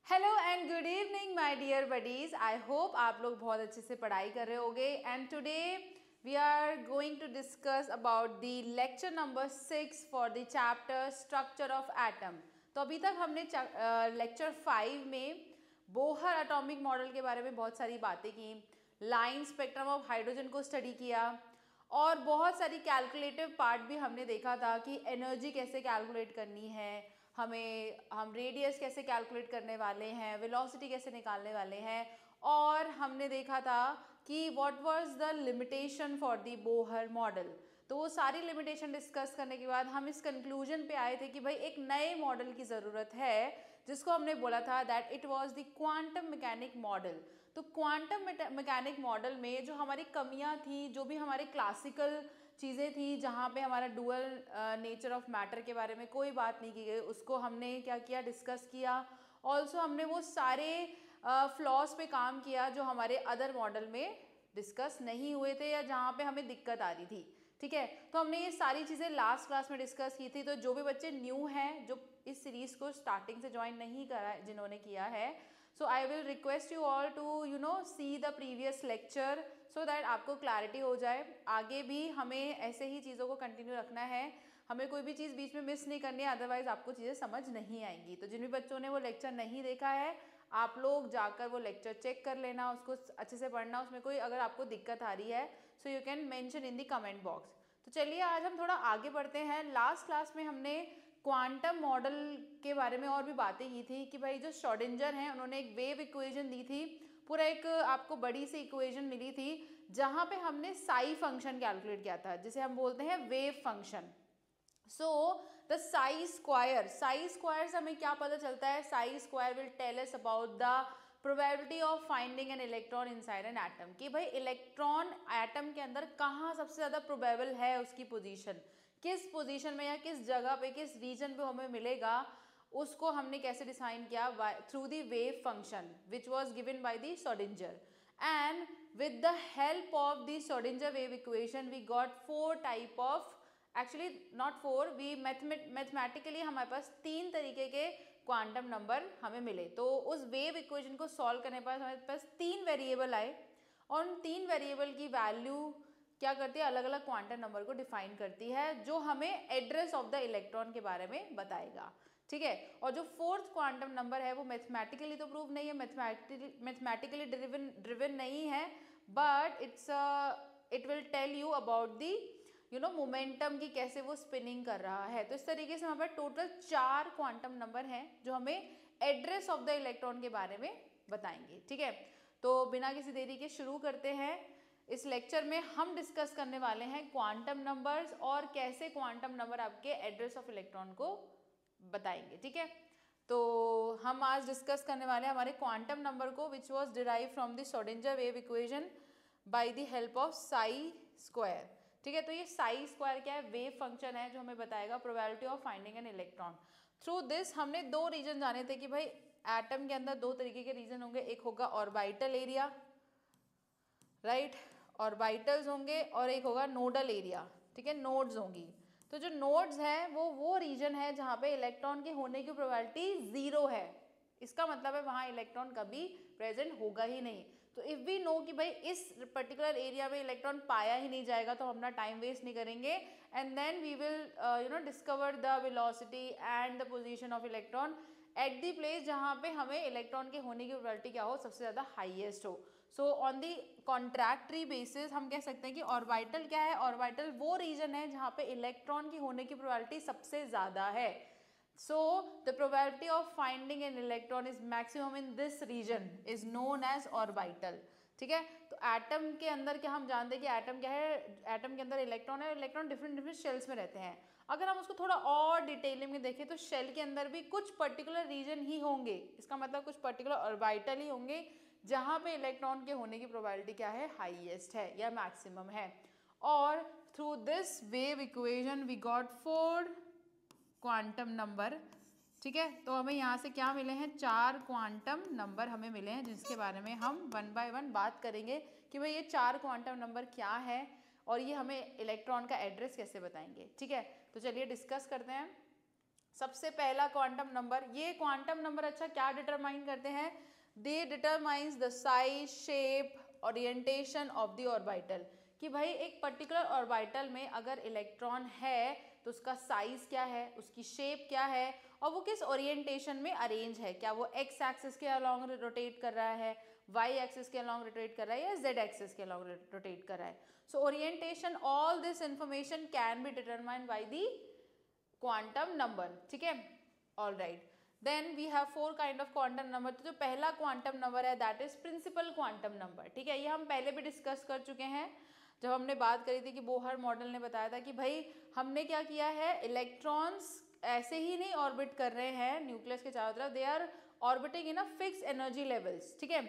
Hello and good evening my dear buddies. I hope आप लोग बहुत अच्छे से पढ़ाई कर रहे होगे and today we are going to discuss about the lecture number 6 for the chapter structure of atom. तो अभी तक हमने लेक्चर 5 में बोहर एटॉमिक मॉडल के बारे में बहुत सारी बातें की, लाइन स्पेक्ट्रम ऑफ हाइड्रोजन को स्टडी किया और बहुत सारी कैलकुलेटिव पार्ट भी हमने देखा था कि एनर्जी कैसे कैलकुलेट करनी है, हम रेडियस कैसे कैलकुलेट करने वाले हैं, वेलोसिटी कैसे निकालने वाले हैं। और हमने देखा था कि what was the limitation for the Bohr model. तो वो सारी लिमिटेशन डिस्कस करने के बाद हम इस कंक्लूजन पे आए थे कि भाई एक नए मॉडल की ज़रूरत है, जिसको हमने बोला था that it was the quantum mechanic model. तो क्वांटम मैकेनिक मॉडल में जो हमारी कमियां थी, जो भी हमारे क्लासिकल चीज़ें थी जहाँ पे हमारा डुअल नेचर ऑफ मैटर के बारे में कोई बात नहीं की गई, उसको हमने क्या किया, डिस्कस किया। ऑल्सो हमने वो सारे फ्लॉज पे काम किया जो हमारे अदर मॉडल में डिस्कस नहीं हुए थे या जहाँ पे हमें दिक्कत आ रही थी। ठीक है, तो हमने ये सारी चीज़ें लास्ट क्लास में डिस्कस की थी। तो जो भी बच्चे न्यू हैं, जो इस सीरीज़ को स्टार्टिंग से ज्वाइन नहीं करा, जिन्होंने किया है, so I will request you all to see the previous lecture so that आपको क्लैरिटी हो जाए। आगे भी हमें ऐसे ही चीज़ों को कंटिन्यू रखना है, हमें कोई भी चीज़ बीच में मिस नहीं करनी है, अदरवाइज आपको चीज़ें समझ नहीं आएंगी। तो जिन भी बच्चों ने वो लेक्चर नहीं देखा है, आप लोग जाकर वो लेक्चर चेक कर लेना, उसको अच्छे से पढ़ना। उसमें कोई अगर आपको दिक्कत आ रही है so you can mention in the comment box. तो चलिए आज हम थोड़ा आगे बढ़ते हैं। लास्ट क्लास में हमने क्वांटम मॉडल के बारे में और भी बातें की थी कि भाई जो श्रोडिंगर हैं उन्होंने एक वेव इक्वेशन दी थी, पूरा एक आपको बड़ी सी इक्वेशन मिली थी जहाँ पे हमने साई फंक्शन कैलकुलेट किया था, जिसे हम बोलते हैं wave function. So the psi square से हमें क्या पता चलता है? Psi square will tell us about the probability of finding an electron inside an atom, कि भाई इलेक्ट्रॉन एटम के अंदर कहाँ सबसे ज़्यादा प्रोबेबल है, उसकी पोजीशन किस पोजीशन में या किस जगह पे, किस रीजन पे हमें मिलेगा, उसको हमने कैसे डिसाइन किया? Through the wave function which was given by the Schrodinger. And with the help of the Schrodinger wave equation we got 4 type of, actually not 4, we mathematically हमारे पास 3 तरीके के क्वांटम नंबर हमें मिले। तो उस वेव इक्वेशन को solve करने पर हमारे पास 3 वेरिएबल आए और उन 3 वेरिएबल की वैल्यू क्या करती है? अलग अलग क्वांटम नंबर को डिफाइन करती है, जो हमें एड्रेस ऑफ द इलेक्ट्रॉन के बारे में बताएगा। ठीक है, और जो 4th क्वांटम नंबर है वो मैथमेटिकली तो प्रूव नहीं है, मैथमेटिकली ड्रिवन नहीं है, but it will tell you about the momentum की कैसे वो स्पिनिंग कर रहा है। तो इस तरीके से हमारे टोटल 4 क्वांटम नंबर हैं जो हमें एड्रेस ऑफ द इलेक्ट्रॉन के बारे में बताएंगे। ठीक है, तो बिना किसी देरी के शुरू करते हैं। इस लेक्चर में हम डिस्कस करने वाले हैं क्वांटम नंबर्स और कैसे क्वांटम नंबर आपके एड्रेस ऑफ इलेक्ट्रॉन को बताएंगे। ठीक है, तो हम आज डिस्कस करने वाले हैं हमारे क्वांटम नंबर को which was derive from the Schrodinger wave equation by the help of Sai square. ठीक है, तो ये साई स्क्वायर क्या है? वेव फंक्शन है जो हमें बताएगा probability of finding an electron. Through this हमने 2 रीजन जाने थे कि भाई एटम के अंदर 2 तरीके के रीजन होंगे, एक होगा ऑर्बिटल एरिया, राइट, ऑर्बिटल्स होंगे, और एक होगा नोडल एरिया। ठीक है, नोड्स होंगी। तो जो नोड्स हैं वो रीजन है जहाँ पे इलेक्ट्रॉन के होने की प्रोबेबिलिटी 0 है। इसका मतलब है वहाँ इलेक्ट्रॉन कभी प्रेजेंट होगा ही नहीं। तो इफ़ वी नो कि भाई इस पर्टिकुलर एरिया में इलेक्ट्रॉन पाया ही नहीं जाएगा, तो हम अपना टाइम वेस्ट नहीं करेंगे and then we will discover the velocity and the position of electron at the place जहाँ पे हमें इलेक्ट्रॉन के होने की प्रोबेबिलिटी क्या हो, सबसे ज़्यादा हाईएस्ट हो। So on the contradictory basis हम कह सकते हैं कि ऑर्बिटल क्या है? ऑर्बिटल वो रीजन है जहाँ पे इलेक्ट्रॉन की होने की प्रोबेबिलिटी सबसे ज़्यादा है। So the probability of finding an electron is maximum in this region is known as orbital. ठीक है, तो एटम के अंदर क्या हम जानते हैं कि एटम क्या है? एटम के अंदर इलेक्ट्रॉन है, इलेक्ट्रॉन डिफरेंट शेल्स में रहते हैं। अगर हम उसको थोड़ा और डिटेलिंग में देखें तो शेल के अंदर भी कुछ पर्टिकुलर रीजन ही होंगे, इसका मतलब कुछ पर्टिकुलर ऑर्बिटल ही होंगे जहाँ पे इलेक्ट्रॉन के होने की प्रोबेबिलिटी क्या है? हाईएस्ट है या मैक्सिमम है। और through this wave equation we got 4 quantum number. ठीक है, तो हमें यहाँ से क्या मिले हैं? 4 क्वांटम नंबर हमें मिले हैं, जिसके बारे में हम 1 बाय 1 बात करेंगे कि भाई ये 4 क्वांटम नंबर क्या है और ये हमें इलेक्ट्रॉन का एड्रेस कैसे बताएंगे। ठीक है, तो चलिए डिस्कस करते हैं। सबसे पहला क्वांटम नंबर, ये क्वांटम नंबर अच्छा क्या डिटरमाइन करते हैं, they determines the size, shape, orientation of the orbital, कि भाई एक पर्टिकुलर ऑर्बिटल में अगर इलेक्ट्रॉन है तो उसका साइज क्या है, उसकी शेप क्या है, और वो किस ओरिएंटेशन में अरेंज है, क्या वो एक्स एक्सिस के अलॉन्ग रोटेट कर रहा है, वाई एक्सिस के अलॉन्ग रोटेट कर रहा है, या जेड एक्सिस के अलॉन्ग रोटेट कर रहा है. So orientation, all this information can be determined by the quantum number. ठीक है, all right. Then we have 4 kind of quantum number. तो जो पहला क्वांटम नंबर है that is principal quantum number. ठीक है, ये हम पहले भी डिस्कस कर चुके हैं जब हमने बात करी थी कि बोहर मॉडल ने बताया था कि भाई हमने क्या किया है, इलेक्ट्रॉन्स ऐसे ही नहीं ऑर्बिट कर रहे हैं न्यूक्लियस के चारों तरफ, they are orbiting in a fix energy levels. ठीक है,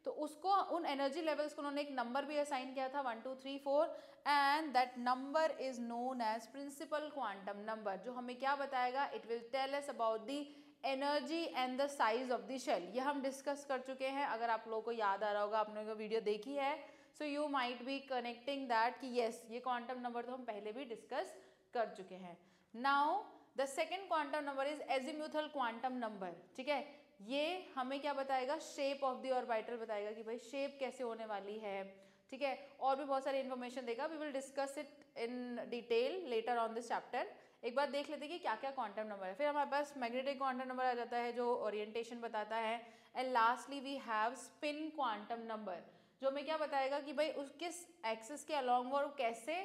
तो उसको उन एनर्जी लेवल्स को उन्होंने एक नंबर भी असाइन किया था 1 2 3 4 and that number is known as principal quantum number, जो हमें क्या बताएगा, it will tell us about the energy and the size of the shell. ये हम डिस्कस कर चुके हैं, अगर आप लोगों को याद आ रहा होगा, आपने वो वीडियो देखी है, so you might be connecting that कि यस ये क्वांटम नंबर तो हम पहले भी डिस्कस कर चुके हैं. Now the second quantum number is azimuthal quantum number. ठीक है, ये हमें क्या बताएगा, शेप ऑफ द ऑर्बिटल बताएगा कि भाई शेप कैसे होने वाली है. ठीक है, और भी बहुत सारी इन्फॉर्मेशन देगा, we will discuss it in detail later on this chapter. एक बार देख लेते हैं कि क्या क्या क्वांटम नंबर है. फिर हमारे पास मैग्नेटिक क्वांटम नंबर आ जाता है जो ओरिएंटेशन बताता है. And lastly we have spin quantum number, जो हमें क्या बताएगा कि भाई उस किस एक्सिस के अलॉन्ग वो कैसे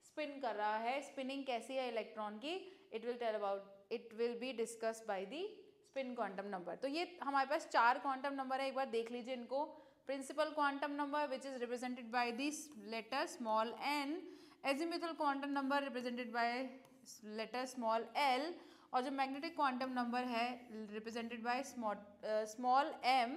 स्पिन कर रहा है, स्पिनिंग कैसी है इलेक्ट्रॉन की, it will tell about, it will be discussed by the spin quantum number. तो ये हमारे पास 4 क्वांटम नंबर है, एक बार देख लीजिए इनको. Principal quantum number which is represented by this letter small n, azimuthal quantum number represented by letter small l, और जो मैग्नेटिक क्वांटम नंबर है represented by small m,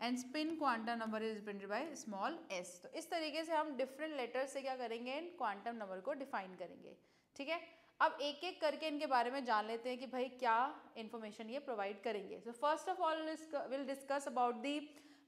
and spin quantum number is represented by small s. तो इस तरीके से हम different letters से क्या करेंगे, क्वांटम नंबर को डिफाइन करेंगे. ठीक है, अब एक एक करके इनके बारे में जान लेते हैं कि भाई क्या इन्फॉर्मेशन ये प्रोवाइड करेंगे. So first of all will discuss about the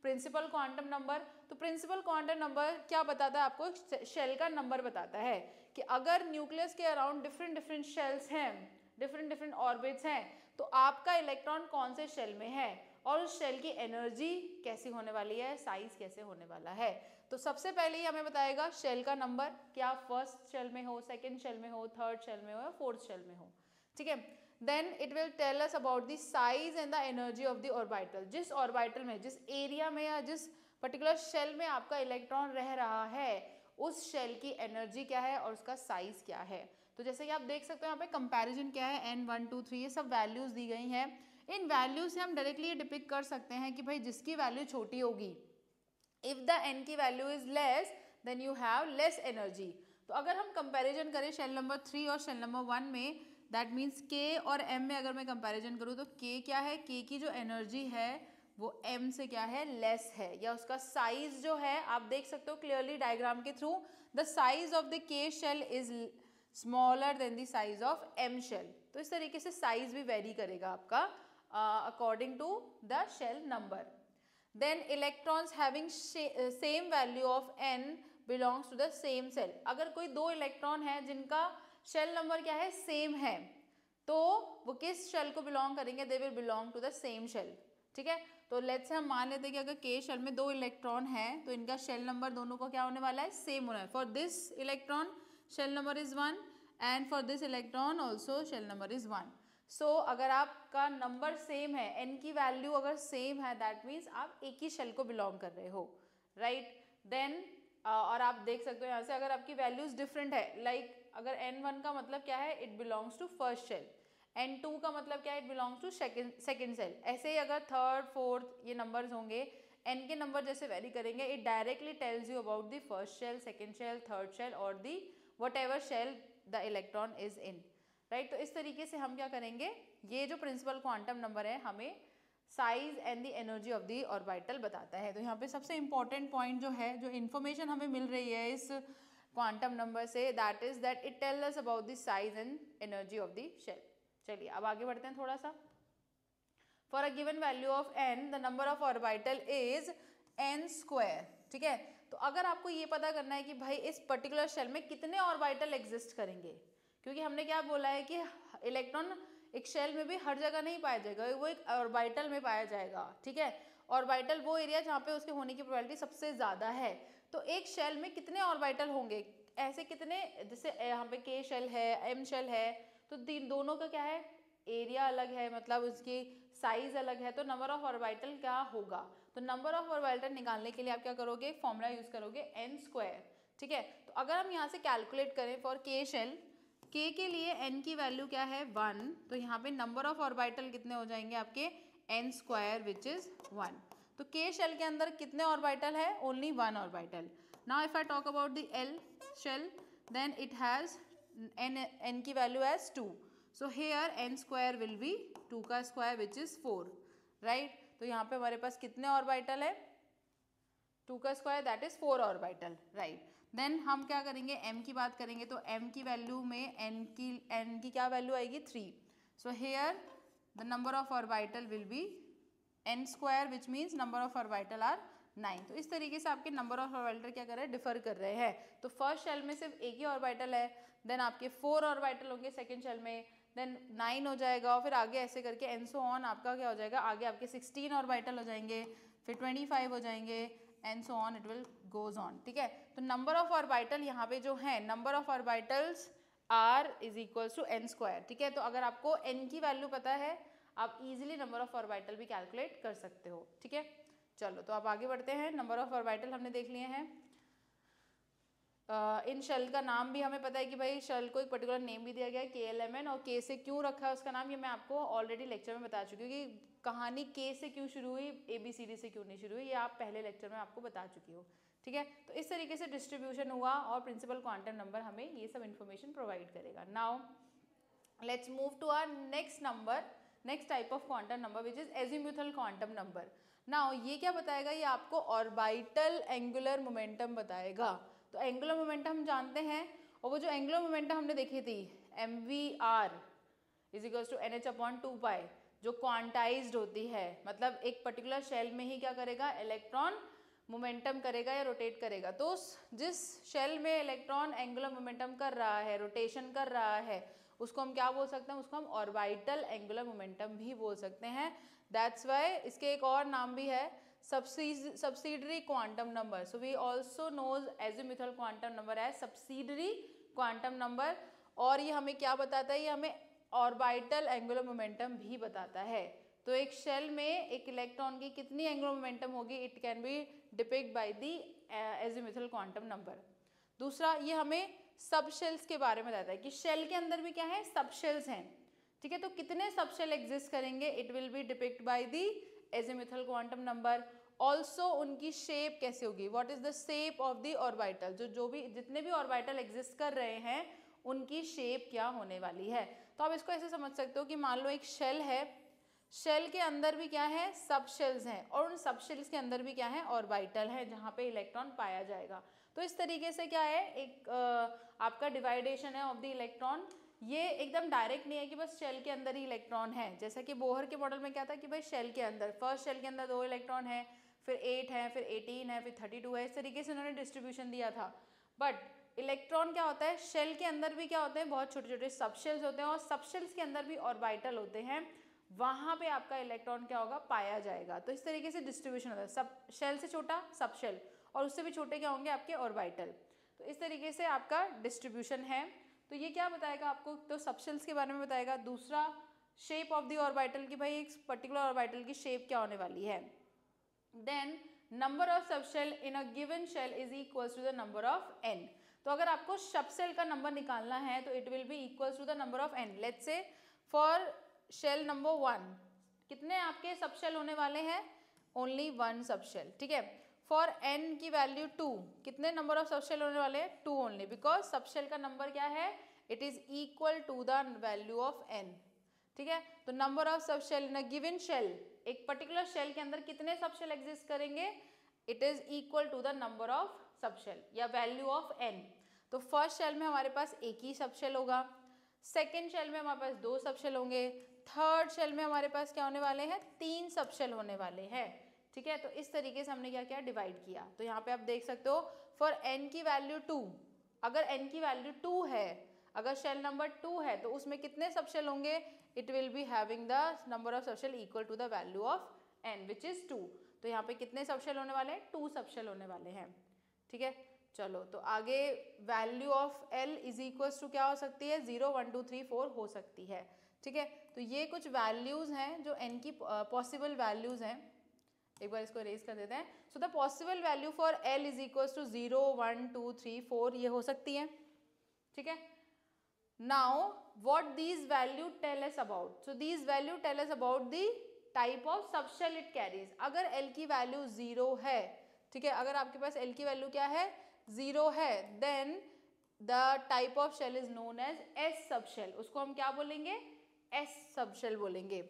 principal quantum number. तो प्रिंसिपल क्वांटम नंबर क्या बताता है आपको, शेल का नंबर बताता है कि अगर न्यूक्लियस के अराउंड डिफरेंट डिफरेंट शेल्स हैं, डिफरेंट डिफरेंट ऑर्बिट्स हैं, तो आपका इलेक्ट्रॉन कौन से शेल में है और उस शेल की एनर्जी कैसी होने वाली है, साइज कैसे होने वाला है. तो सबसे पहले ही हमें बताएगा शेल का नंबर, क्या फर्स्ट शेल में हो, सेकंड शेल में हो, थर्ड शेल में हो या फोर्थ शेल में हो. ठीक है, then it will tell us about the size and the energy of the orbital. जिस ऑर्बिटल में, जिस एरिया में या जिस पर्टिकुलर शेल में आपका इलेक्ट्रॉन रह रहा है, उस शेल की एनर्जी क्या है और उसका साइज क्या है. तो जैसे कि आप देख सकते हो यहाँ पे कंपैरिजन क्या है, n 1 2 3 ये सब वैल्यूज दी गई हैं. इन वैल्यूज से हम डायरेक्टली ये डिपिक्ट कर सकते हैं कि भाई जिसकी वैल्यू छोटी होगी, इफ द n की value is less than you have less energy. तो अगर हम कंपैरिजन करें शेल नंबर 3 और शेल नंबर 1 में, दैट मीन्स k और m में अगर मैं कंपैरिजन करूँ तो k क्या है, k की जो एनर्जी है वो m से क्या है, लेस है, या उसका साइज जो है आप देख सकते हो क्लियरली डायग्राम के through, the size of the k shell is smaller than the size of m shell. तो इस तरीके से साइज भी वेरी करेगा आपका according to the shell number. Then electrons having same value of n belongs to the same cell. अगर कोई दो इलेक्ट्रॉन है जिनका शेल नंबर क्या है, सेम है, तो वो किस शेल को बिलोंग करेंगे, they will belong to the same shell. ठीक है, तो लेट्स से हम मान लेते हैं कि अगर k शेल में दो इलेक्ट्रॉन है तो इनका शेल नंबर दोनों का क्या होने वाला है, सेम होना है. For this electron shell number is 1 and for this electron also shell number is 1. So अगर आपका नंबर सेम है, n की वैल्यू अगर सेम है, दैट मीन्स आप एक ही शेल को बिलोंग कर रहे हो, राइट. देन और आप देख सकते हो यहाँ से अगर आपकी वैल्यूज डिफरेंट है, लाइक अगर n1 का मतलब क्या है, it belongs to first shell, n2 का मतलब क्या है, it belongs to second shell. ऐसे ही अगर थर्ड फोर्थ ये नंबर्स होंगे, n के नंबर जैसे वेरी करेंगे, it directly tells you about the first shell, second shell, third shell और the whatever shell the electron is in, right. तो इस तरीके से हम क्या करेंगे, ये जो प्रिंसिपल क्वांटम नंबर है हमें size and the energy of the orbital बताता है. तो यहाँ पे सबसे इंपॉर्टेंट पॉइंट जो है, जो इन्फॉर्मेशन हमें मिल रही है इस क्वांटम नंबर से, that is that it tells us about the size and energy of the shell. चलिए अब आगे बढ़ते हैं थोड़ा सा. For a given value of n the number of orbital is n square. ठीक है, तो अगर आपको ये पता करना है कि भाई इस पर्टिकुलर शेल में कितने ऑर्बिटल एग्जिस्ट करेंगे, क्योंकि हमने क्या बोला है कि इलेक्ट्रॉन एक शेल में भी हर जगह नहीं पाया जाएगा, वो एक ऑर्बिटल में पाया जाएगा, ठीक है। ऑर्बिटल वो एरिया जहाँ पे उसके होने की प्रोबेबिलिटी सबसे ज़्यादा है। तो एक शेल में कितने ऑर्बिटल होंगे, ऐसे कितने, जैसे यहाँ पे K शेल है, M शेल है, तो दोनों का क्या है, एरिया अलग है, मतलब उसकी साइज अलग है, तो नंबर ऑफ ऑर्बिटल क्या होगा। तो नंबर ऑफ ऑर्बिटल निकालने के लिए आप क्या करोगे, फॉर्मूला यूज करोगे n², ठीक है। तो अगर हम यहाँ से कैलकुलेट करें फॉर K शेल, K के लिए n की वैल्यू क्या है 1, तो यहाँ पे नंबर ऑफ ऑर्बिटल कितने हो जाएंगे आपके n² विच इज 1। तो K शेल के अंदर कितने ऑर्बिटल है, only 1 orbital. Now if I talk about the L shell, then it has n की value as 2, so here n² will be 2 का स्क्वायर विच इज 4, राइट। तो यहाँ पे हमारे पास कितने ऑर्बिटल है, 2 का square that is 4 orbital, right. देन हम क्या करेंगे, m की बात करेंगे, तो m की वैल्यू में n की क्या वैल्यू आएगी 3, so here the number of orbital will be n² which means number of orbital are 9। तो इस तरीके से आपके नंबर ऑफ ऑर्बिटल क्या कर रहे हैं, डिफर कर रहे हैं। तो फर्स्ट शेल में सिर्फ एक ही ऑर्बिटल है, देन आपके 4 ऑर्बिटल होंगे सेकंड शेल में, देन 9 हो जाएगा, और फिर आगे ऐसे करके एंड सो ऑन आपका क्या हो जाएगा, आगे आपके 16 ऑर्बिटल हो जाएंगे, फिर 25 हो जाएंगे, and so on it will goes on, ठीक है। तो नंबर ऑफ ऑर्बिटल यहाँ पे जो है, number of orbitals are is equals to n², ठीक है। तो अगर आपको n की वैल्यू पता है, आप इजीली नंबर ऑफ ऑर्बिटल भी कैलकुलेट कर सकते हो, ठीक है। चलो तो आप आगे बढ़ते हैं। नंबर ऑफ ऑर्बिटल हमने देख लिए हैं। इन शेल का नाम भी हमें पता है कि भाई शेल को एक पर्टिकुलर नेम भी दिया गया है KLMN, और K से क्यों रखा है उसका नाम, ये मैं आपको ऑलरेडी लेक्चर में बता चुकी हूँ कि कहानी K से क्यों शुरू हुई, ABCD से क्यों नहीं शुरू हुई, ये आप पहले लेक्चर में आपको बता चुकी हो, ठीक है। तो इस तरीके से डिस्ट्रीब्यूशन हुआ और प्रिंसिपल क्वांटम नंबर हमें ये सब इन्फॉर्मेशन प्रोवाइड करेगा। Now let's move to our next number, next type of quantum number which is azimuthal quantum number. Now ये क्या बताएगा, ये आपको ऑर्बिटल एंगुलर मोमेंटम बताएगा। तो एंगुलर मोमेंटम हम जानते हैं, और वो जो एंगुलर मोमेंटम हमने देखी थी mvr is equals to NH/2π, जो क्वांटाइज्ड होती है, मतलब एक पर्टिकुलर शेल में ही क्या करेगा, इलेक्ट्रॉन मोमेंटम करेगा या रोटेट करेगा। तो जिस शेल में इलेक्ट्रॉन एंगुलर मोमेंटम कर रहा है, रोटेशन कर रहा है, उसको हम क्या बोल सकते हैं, उसको हम ऑर्बिटल एंगुलर मोमेंटम भी बोल सकते हैं। दैट्स वाई इसके एक और नाम भी है, subsidiary quantum number. So we also knows azimuthal quantum number as subsidiary quantum number। और ये हमें क्या बताता है, ये हमें ऑर्बिटल एंगुलर मोमेंटम भी बताता है। तो एक शेल में एक इलेक्ट्रॉन की कितनी एंगुलर मोमेंटम होगी, it can be depict by the azimuthal quantum number. दूसरा, ये हमें सब शेल्स के बारे में बताता है कि शेल के अंदर भी क्या है, सब शेल्स हैं, ठीक है। तो कितने सब शेल एग्जिस्ट करेंगे, it will B depict by the azimuthal quantum number. Also उनकी शेप कैसे होगी, what is the shape of the orbital, जो भी जितने भी ऑर्बिटल एग्जिस्ट कर रहे हैं उनकी शेप क्या होने वाली है। तो आप इसको ऐसे समझ सकते हो कि मान लो एक शेल है, शेल के अंदर भी क्या है, सब शेल्स हैं, और उन सब शेल्स के अंदर भी क्या है, ऑर्बिटल है, जहाँ पे इलेक्ट्रॉन पाया जाएगा। तो इस तरीके से क्या है, एक आपका डिवाइडेशन है ऑफ द इलेक्ट्रॉन। ये एकदम डायरेक्ट नहीं है कि बस शेल के अंदर ही इलेक्ट्रॉन है, जैसा कि बोहर के मॉडल में क्या था कि भाई शेल के अंदर, फर्स्ट शेल के अंदर 2 इलेक्ट्रॉन है, फिर 8 है, फिर 18 है, फिर 32 है, इस तरीके से उन्होंने डिस्ट्रीब्यूशन दिया था। बट इलेक्ट्रॉन क्या होता है, शेल के अंदर भी क्या होते हैं, बहुत छोटे छोटे सब शेल्स होते हैं, और सब शेल्स के अंदर भी ऑर्बिटल होते हैं, वहाँ पे आपका इलेक्ट्रॉन क्या होगा, पाया जाएगा। तो इस तरीके से डिस्ट्रीब्यूशन होता है, सब शेल से छोटा सब शेल, और उससे भी छोटे क्या होंगे, आपके ऑर्बिटल। तो इस तरीके से आपका डिस्ट्रीब्यूशन है। तो ये क्या बताएगा आपको, तो सब शेल्स के बारे में बताएगा। दूसरा, शेप ऑफ द ऑर्बिटल, की भाई एक पर्टिकुलर ऑर्बिटल की शेप क्या होने वाली है। Then number of sub shell in a given shell is equals to the number of n। तो अगर आपको सब शेल का नंबर निकालना है तो it will be equals to the number of n। Let's say for shell number 1 कितने आपके सब शेल होने वाले हैं, ओनली 1 सब शेल, ठीक है। फॉर n की वैल्यू 2, कितने नंबर ऑफ सब शेल होने वाले हैं, 2 ओनली, बिकॉज सब शेल का नंबर क्या है, it is equal to the value of n, ठीक है। तो number of sub shell in a given shell, एक पर्टिकुलर शेल के अंदर कितने सब शेल एग्जिस्ट करेंगे, it is equal to the number of sub shell या वैल्यू ऑफ n। तो फर्स्ट शेल में हमारे पास एक ही सब शेल होगा, सेकेंड शेल में हमारे पास 2 सब शेल होंगे, थर्ड शेल में हमारे पास क्या होने वाले हैं, 3 सब शेल होने वाले हैं, ठीक है। तो इस तरीके से हमने क्या किया, डिवाइड किया। तो यहाँ पे आप देख सकते हो फॉर n की वैल्यू 2, अगर n की वैल्यू 2 है, अगर शेल नंबर 2 है तो उसमें कितने सबशेल होंगे, it will be having the number of subshell equal to the value of n which is 2। तो यहाँ पे कितने सबशेल होने वाले हैं, 2 सबशेल होने वाले हैं। ठीक है, चलो तो आगे value of l is equals to क्या हो सकती है, 0 1 2 3 4 हो सकती है। ठीक है, तो ये कुछ वैल्यूज हैं जो n की पॉसिबल वैल्यूज हैं। एक बार इसको इरेज कर देते हैं। So the possible value for l is equals to 0 1 2 3 4 ये हो सकती है। ठीक है, now what these value tell us about, so these value tell us about the type of subshell it carries. अगर l की वैल्यू 0 है, ठीक है, अगर आपके पास l की वैल्यू क्या है, 0 है, then the type of shell is known as s subshell. उसको हम क्या बोलेंगे, s सबशेल बोलेंगे।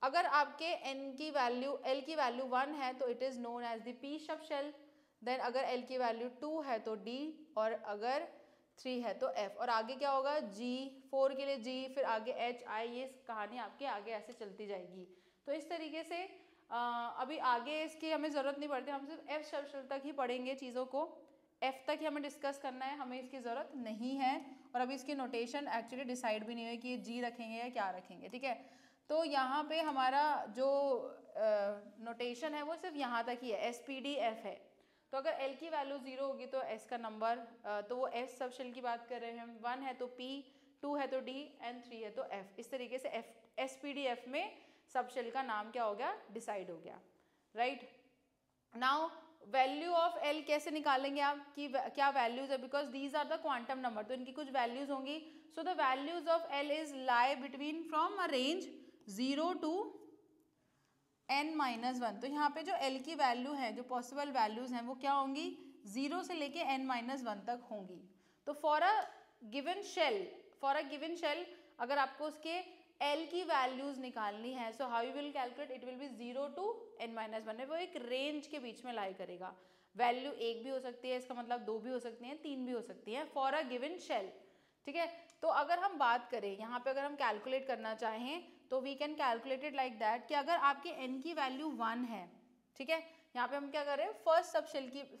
अगर आपके n की वैल्यू l की वैल्यू 1 है तो it is known as the p subshell. Then अगर l की वैल्यू 2 है तो d, और अगर 3 है तो f, और आगे क्या होगा g, 4 के लिए g, फिर आगे h i, ये कहानी आपके आगे ऐसे चलती जाएगी। तो इस तरीके से अभी आगे इसकी हमें ज़रूरत नहीं पड़ती, हम सिर्फ f सबशेल तक ही पढ़ेंगे चीज़ों को, f तक ही हमें डिस्कस करना है, हमें इसकी ज़रूरत नहीं है। और अभी इसकी नोटेशन एक्चुअली डिसाइड भी नहीं हुई कि ये g रखेंगे या क्या रखेंगे। ठीक है, तो यहाँ पे हमारा जो नोटेशन है वो सिर्फ यहाँ तक ही है, SPDF है। तो अगर L की वैल्यू 0 होगी तो S का नंबर, तो वो S सबशेल की बात कर रहे हैं हम, 1 है तो P, 2 है तो D एंड 3 है तो F। इस तरीके से SPDF में सबशेल का नाम क्या हो गया, डिसाइड हो गया। Right, now value of L कैसे निकालेंगे आप कि क्या वैल्यूज है, because these are the quantum number, तो इनकी कुछ वैल्यूज होंगी। So the values of L is lie between from a range 0 to n-1। तो यहाँ पे जो L की वैल्यू है, जो पॉसिबल वैल्यूज हैं वो क्या होंगी, 0 से लेके n-1 तक होंगी। तो फॉर अ गिवन शेल अगर आपको उसके L की वैल्यूज निकालनी है, so how you will calculate, it will be 0 to n-1, वो एक रेंज के बीच में लाई करेगा। वैल्यू 1 भी हो सकती है, इसका मतलब 2 भी हो सकती हैं, 3 भी हो सकती हैं फॉर अ गिवन शेल। ठीक है, तो अगर हम बात करें यहाँ पे, अगर हम कैलकुलेट करना चाहें तो we can calculate it like that कि अगर आपके n की वैल्यू 1 है, ठीक है, यहाँ पे हम क्या कर रहे हैं,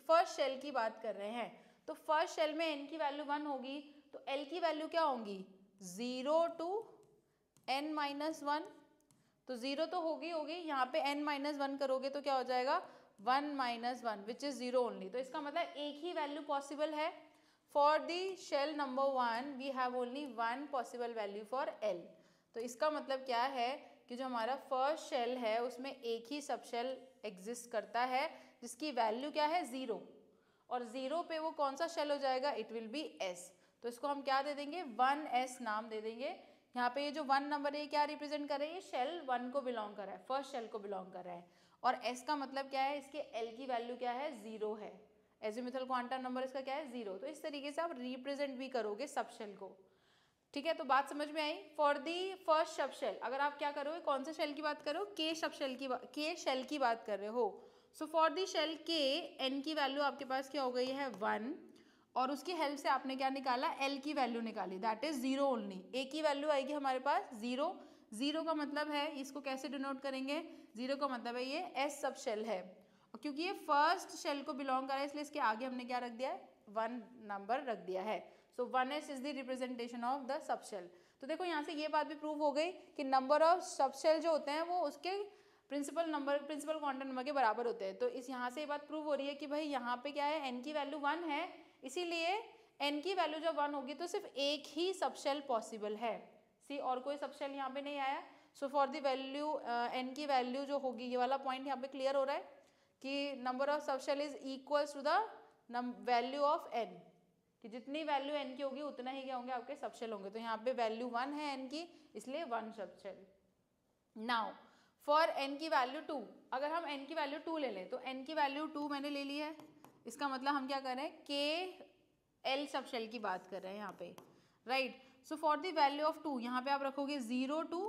फर्स्ट शेल की बात कर रहे हैं। तो फर्स्ट शेल में n की वैल्यू 1 होगी तो L की वैल्यू क्या होंगी, 0 टू n-1। तो 0 तो होगी, यहाँ पे n-1 करोगे तो क्या हो जाएगा, 1-1 विच इज 0 ओनली। तो इसका मतलब एक ही वैल्यू पॉसिबल है। For the shell number 1 we have only 1 possible value for L। तो इसका मतलब क्या है कि जो हमारा फर्स्ट शेल है उसमें एक ही सबशेल एग्जिस्ट करता है जिसकी वैल्यू क्या है, 0, और 0 पे वो कौन सा शेल हो जाएगा, इट विल बी S। तो इसको हम क्या दे देंगे, 1S नाम दे देंगे। यहाँ पे ये जो 1 नंबर है क्या रिप्रेजेंट कर रही है, शेल 1 को बिलोंग कर रहा है, फर्स्ट शेल को बिलोंग कर रहा है। और S का मतलब क्या है, इसके L की वैल्यू क्या है, 0 है। एजिमुथल क्वांटम नंबर इसका क्या है, 0। तो इस तरीके से आप रिप्रेजेंट भी करोगे सबशेल को। ठीक है, तो बात समझ में आई। फॉर दी फर्स्ट सबशेल अगर आप क्या करोगे, कौन से शेल की बात करो, के शेल की बात कर रहे हो। सो फॉर दी शेल के, n की वैल्यू आपके पास क्या हो गई है, 1, और उसकी हेल्प से आपने क्या निकाला, L की वैल्यू निकाली, दैट इज 0 ओनली। A की वैल्यू आएगी हमारे पास 0। 0 का मतलब है, इसको कैसे डिनोट करेंगे, 0 का मतलब है ये S सबशेल है, और क्योंकि ये फर्स्ट शेल को बिलोंग कर रहा है इसलिए इसके आगे हमने क्या रख दिया है, 1 नंबर रख दिया है। सो 1S is the representation of the subshell. तो देखो यहाँ से ये बात भी प्रूव हो गई कि नंबर ऑफ सबशेल जो होते हैं वो उसके प्रिंसिपल क्वांटम नंबर के बराबर होते हैं। तो इस यहाँ से ये बात प्रूव हो रही है कि भाई यहाँ पे क्या है, n की वैल्यू 1 है, इसीलिए n की वैल्यू जब 1 होगी तो सिर्फ एक ही सबशेल पॉसिबल है। सी, और कोई सबशेल यहाँ पे नहीं आया। So for the value n की वैल्यू जो होगी, ये वाला पॉइंट यहाँ पे क्लियर हो रहा है कि number of subshell is equals to the value of n, कि जितनी वैल्यू n की होगी उतना ही क्या होंगे, आपके सबशेल होंगे। तो यहाँ पे वैल्यू 1 है n की, इसलिए 1 सबशेल। नाउ फॉर n की वैल्यू 2, अगर हम n की वैल्यू 2 ले लें तो n की वैल्यू 2 मैंने ले ली है, इसका मतलब हम क्या कर रहे हैं, के L सबशेल की बात कर रहे हैं यहाँ पे, right. So for the value of 2 यहाँ पे आप रखोगे 0 टू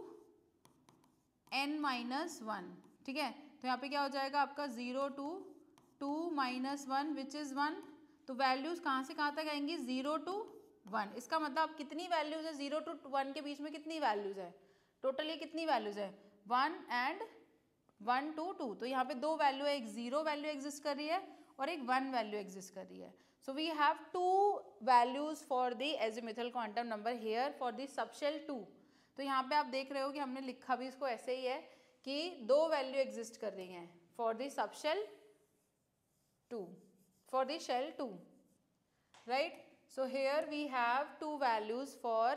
n-1, ठीक है। तो यहाँ पे क्या हो जाएगा आपका 0 टू 2-1 विच इज़ 1। तो वैल्यूज़ कहाँ से कहाँ तक आएंगी, 0 टू 1। इसका मतलब कितनी वैल्यूज़ है, 0 टू 1 के बीच में कितनी वैल्यूज़ है, टोटल ये कितनी वैल्यूज़ है, 1 एंड 1 टू 2। तो यहाँ पे दो वैल्यू है, एक 0 वैल्यू एग्जिस्ट कर रही है और एक 1 वैल्यू एग्जिस्ट कर रही है। So we have two values for the azimuthal quantum number here for the subshell 2. तो यहाँ पे आप देख रहे हो कि हमने लिखा भी इसको ऐसे ही है कि दो वैल्यू एग्जिस्ट कर रही हैं for the subshell 2, for the shell 2, right? So here we have two values for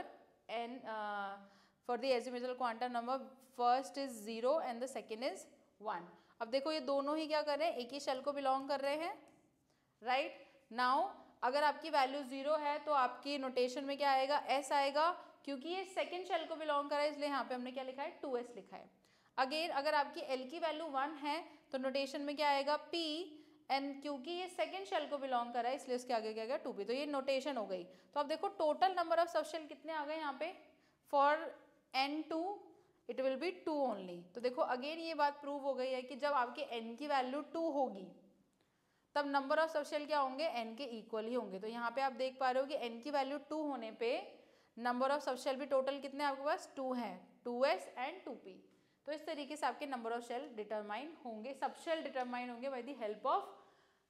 n for the azimuthal quantum number. First is 0 and the second is 1. अब देखो ये दोनों ही क्या कर रहे हैं, एक ही शेल को बिलोंग कर रहे हैं, राइट? नाउ अगर आपकी वैल्यू 0 है तो आपकी नोटेशन में क्या आएगा, s आएगा, क्योंकि ये सेकेंड शेल को बिलोंग कर रहा है, इसलिए यहाँ पे हमने क्या लिखा है, 2s लिखा है. अगेन अगर आपकी l की वैल्यू 1 है तो नोटेशन में क्या आएगा, p, एंड क्योंकि ये सेकेंड शेल को बिलोंग कर रहा है इसलिए उसके आगे क्या आएगा, 2p. तो ये नोटेशन हो गई. तो अब देखो टोटल नंबर ऑफ सबशेल कितने आ गए यहाँ पे, for n2 it will be 2 only. तो देखो अगेन ये बात प्रूव हो गई है कि जब आपके n की वैल्यू 2 होगी तब नंबर ऑफ सबशेल क्या होंगे, n के इक्वल ही होंगे. तो यहाँ पे आप देख पा रहे हो कि n की वैल्यू 2 होने पे नंबर ऑफ सबशेल भी टोटल कितने आपके पास, 2 हैं, 2s एंड 2p. तो इस तरीके से आपके नंबर ऑफ शेल डिटरमाइन होंगे, सबशेल डिटरमाइन होंगे by the help of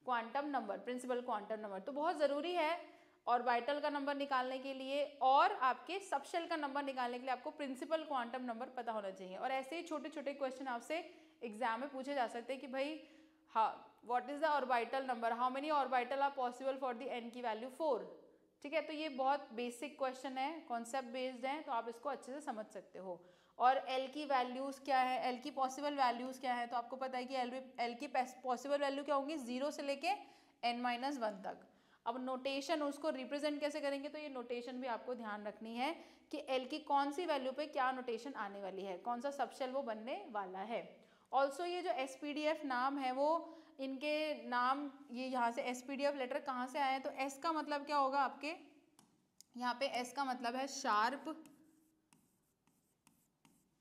quantum number, principal quantum number. तो बहुत ज़रूरी है ऑर्बिटल का नंबर निकालने के लिए और आपके सबशेल का नंबर निकालने के लिए आपको प्रिंसिपल क्वांटम नंबर पता होना चाहिए. और ऐसे ही छोटे छोटे क्वेश्चन आपसे एग्जाम में पूछे जा सकते हैं कि भाई what is the orbital number, how many orbital are possible for the n की वैल्यू 4. ठीक है, तो ये बहुत बेसिक क्वेश्चन है, कॉन्सेप्ट बेस्ड है, तो आप इसको अच्छे से समझ सकते हो. और l की वैल्यूज़ क्या है, l की पॉसिबल वैल्यूज़ क्या है, तो आपको पता है कि l की पॉसिबल वैल्यू क्या होंगी, 0 से लेके n-1 तक. अब नोटेशन उसको रिप्रेजेंट कैसे करेंगे, तो ये नोटेशन भी आपको ध्यान रखनी है कि l की कौन सी वैल्यू पे क्या नोटेशन आने वाली है, कौन सा सबशेल वो बनने वाला है. ऑल्सो ये जो SPDF नाम है वो इनके नाम, ये यहाँ से SPDF लेटर कहाँ से आए हैं, तो S का मतलब क्या होगा आपके यहाँ पे, S का मतलब है sharp,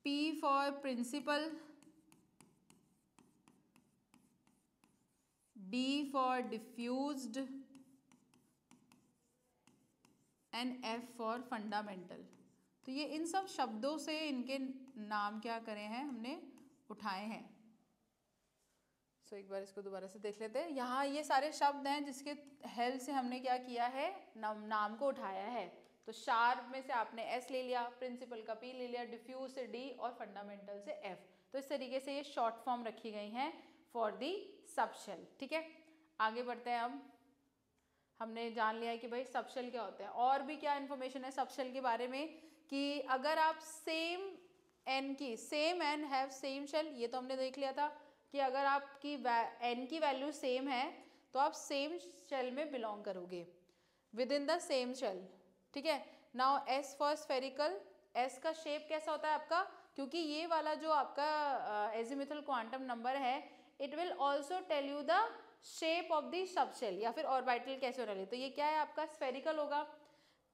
P for principal, D for diffused and F for fundamental. तो ये इन सब शब्दों से इनके नाम क्या करे हैं, हमने उठाए हैं. सो एक बार इसको दोबारा से देख लेते हैं. यहाँ ये सारे शब्द हैं जिसके हेल्प से हमने क्या किया है, नाम को उठाया है. तो शार्प में से आपने S ले लिया, प्रिंसिपल का P ले लिया, डिफ्यूज से D और फंडामेंटल से F. तो इस तरीके से ये शॉर्ट फॉर्म रखी गई हैं फॉर दी सबशेल. ठीक है, आगे बढ़ते हैं. अब हमने जान लिया है कि भाई सबशेल क्या होते हैं. और भी क्या इन्फॉर्मेशन है सबशेल के बारे में, कि अगर आप सेम n की, same n have same shell, ये तो हमने देख लिया था कि अगर आपकी n की वैल्यू सेम है तो आप सेम शेल में बिलोंग करोगे, within the same shell. ठीक है, now S for spherical, S का शेप कैसा होता है आपका, क्योंकि ये वाला जो आपका एजिमुथल क्वांटम नंबर है, it will also tell you the shape of the subshell या फिर ऑर्बिटल कैसे होने वाली. तो ये क्या है आपका, स्फेरिकल होगा.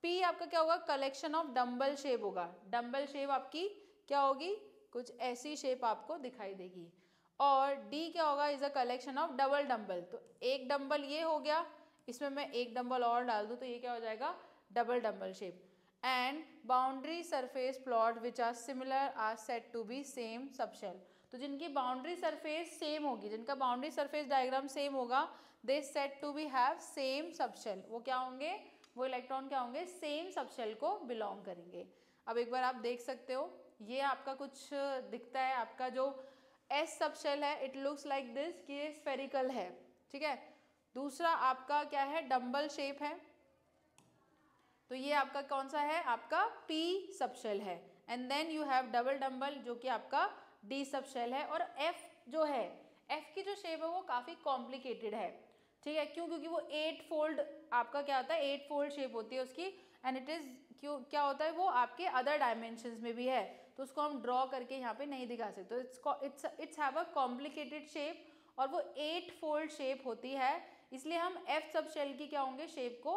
P आपका क्या होगा, कलेक्शन ऑफ डम्बल शेप होगा. डम्बल शेप आपकी क्या होगी, कुछ ऐसी शेप आपको दिखाई देगी. और D क्या होगा, is a collection of double dumbbell. तो एक डम्बल ये हो गया, इसमें मैं एक डम्बल और डाल दूं तो ये क्या हो जाएगा, double dumbbell shape. And boundary surface plot which are similar are said to be same subshell. तो जिनकी बाउंड्री सरफेस सेम होगी, जिनका बाउंड्री सरफेस डायग्राम सेम होगा, they said to be have same subshell. वो क्या होंगे, वो इलेक्ट्रॉन क्या होंगे, सेम सबशेल को बिलोंग करेंगे. अब एक बार आप देख सकते हो, ये आपका कुछ दिखता है, आपका जो S सबशेल है, इट लुक्स लाइक दिस, कि ये स्फेरिकल है. ठीक है, दूसरा आपका क्या है, डम्बल शेप है, तो ये आपका कौन सा है, आपका P सबशेल है. And then you have double dumbbell जो कि आपका D सबशेल है. और F जो है, F की जो शेप है वो काफ़ी कॉम्प्लिकेटेड है. ठीक है, क्यों, क्योंकि वो 8 फोल्ड आपका क्या होता है, 8 फोल्ड शेप होती है उसकी. एंड इट इज़ क्यों क्या होता है, वो आपके अदर डायमेंशंस में भी है, तो उसको हम ड्रॉ करके यहाँ पे नहीं दिखा सकते. तो it's have a complicated shape और वो 8 फोल्ड शेप होती है, इसलिए हम F सबशेल की क्या होंगे, शेप को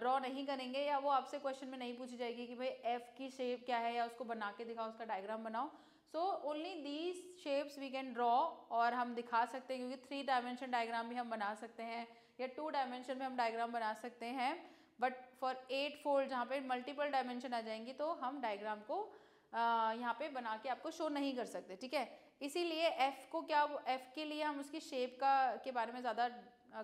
ड्रॉ नहीं करेंगे, या वो आपसे क्वेश्चन में नहीं पूछी जाएगी कि भाई F की शेप क्या है, या उसको बना के दिखाओ, उसका डायग्राम बनाओ. So only these shapes we can draw, और हम दिखा सकते हैं क्योंकि 3 डायमेंशन डायग्राम भी हम बना सकते हैं, या 2 डायमेंशन में हम डायग्राम बना सकते हैं. बट फॉर 8 फोल्ड जहाँ पे मल्टीपल डायमेंशन आ जाएंगी तो हम डायग्राम को यहाँ पे बना के आपको शो नहीं कर सकते. ठीक है, इसीलिए F को क्या, F के लिए हम उसकी शेप के बारे में ज़्यादा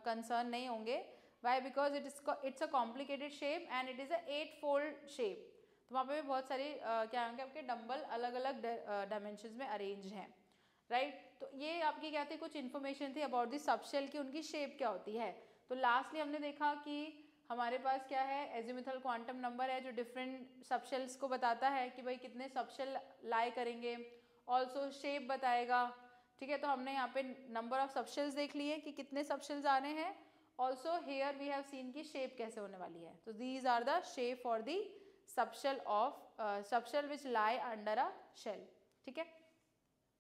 कंसर्न नहीं होंगे. Why because it's a complicated shape and it is a 8 fold shape. तो वहाँ पे भी बहुत सारी क्या होंगे आपके डंबल अलग अलग डायमेंशंस में अरेंज हैं, राइट। तो ये आपकी क्या थी, कुछ इन्फॉर्मेशन थी अबाउट दी सबशेल की उनकी शेप क्या होती है। तो लास्टली हमने देखा कि हमारे पास क्या है, एजीमुथल क्वांटम नंबर है जो डिफरेंट सबशेल्स को बताता है कि भाई कितने सबशेल लाई करेंगे, ऑल्सो शेप बताएगा, ठीक है। तो हमने यहाँ पे नंबर ऑफ सबशेल्स देख लिए कि कितने सबशेल्स आ रहे हैं, also here we have seen की शेप कैसे होने वाली है। तो these are the shape for the subshell which lie under a shell, ठीक है।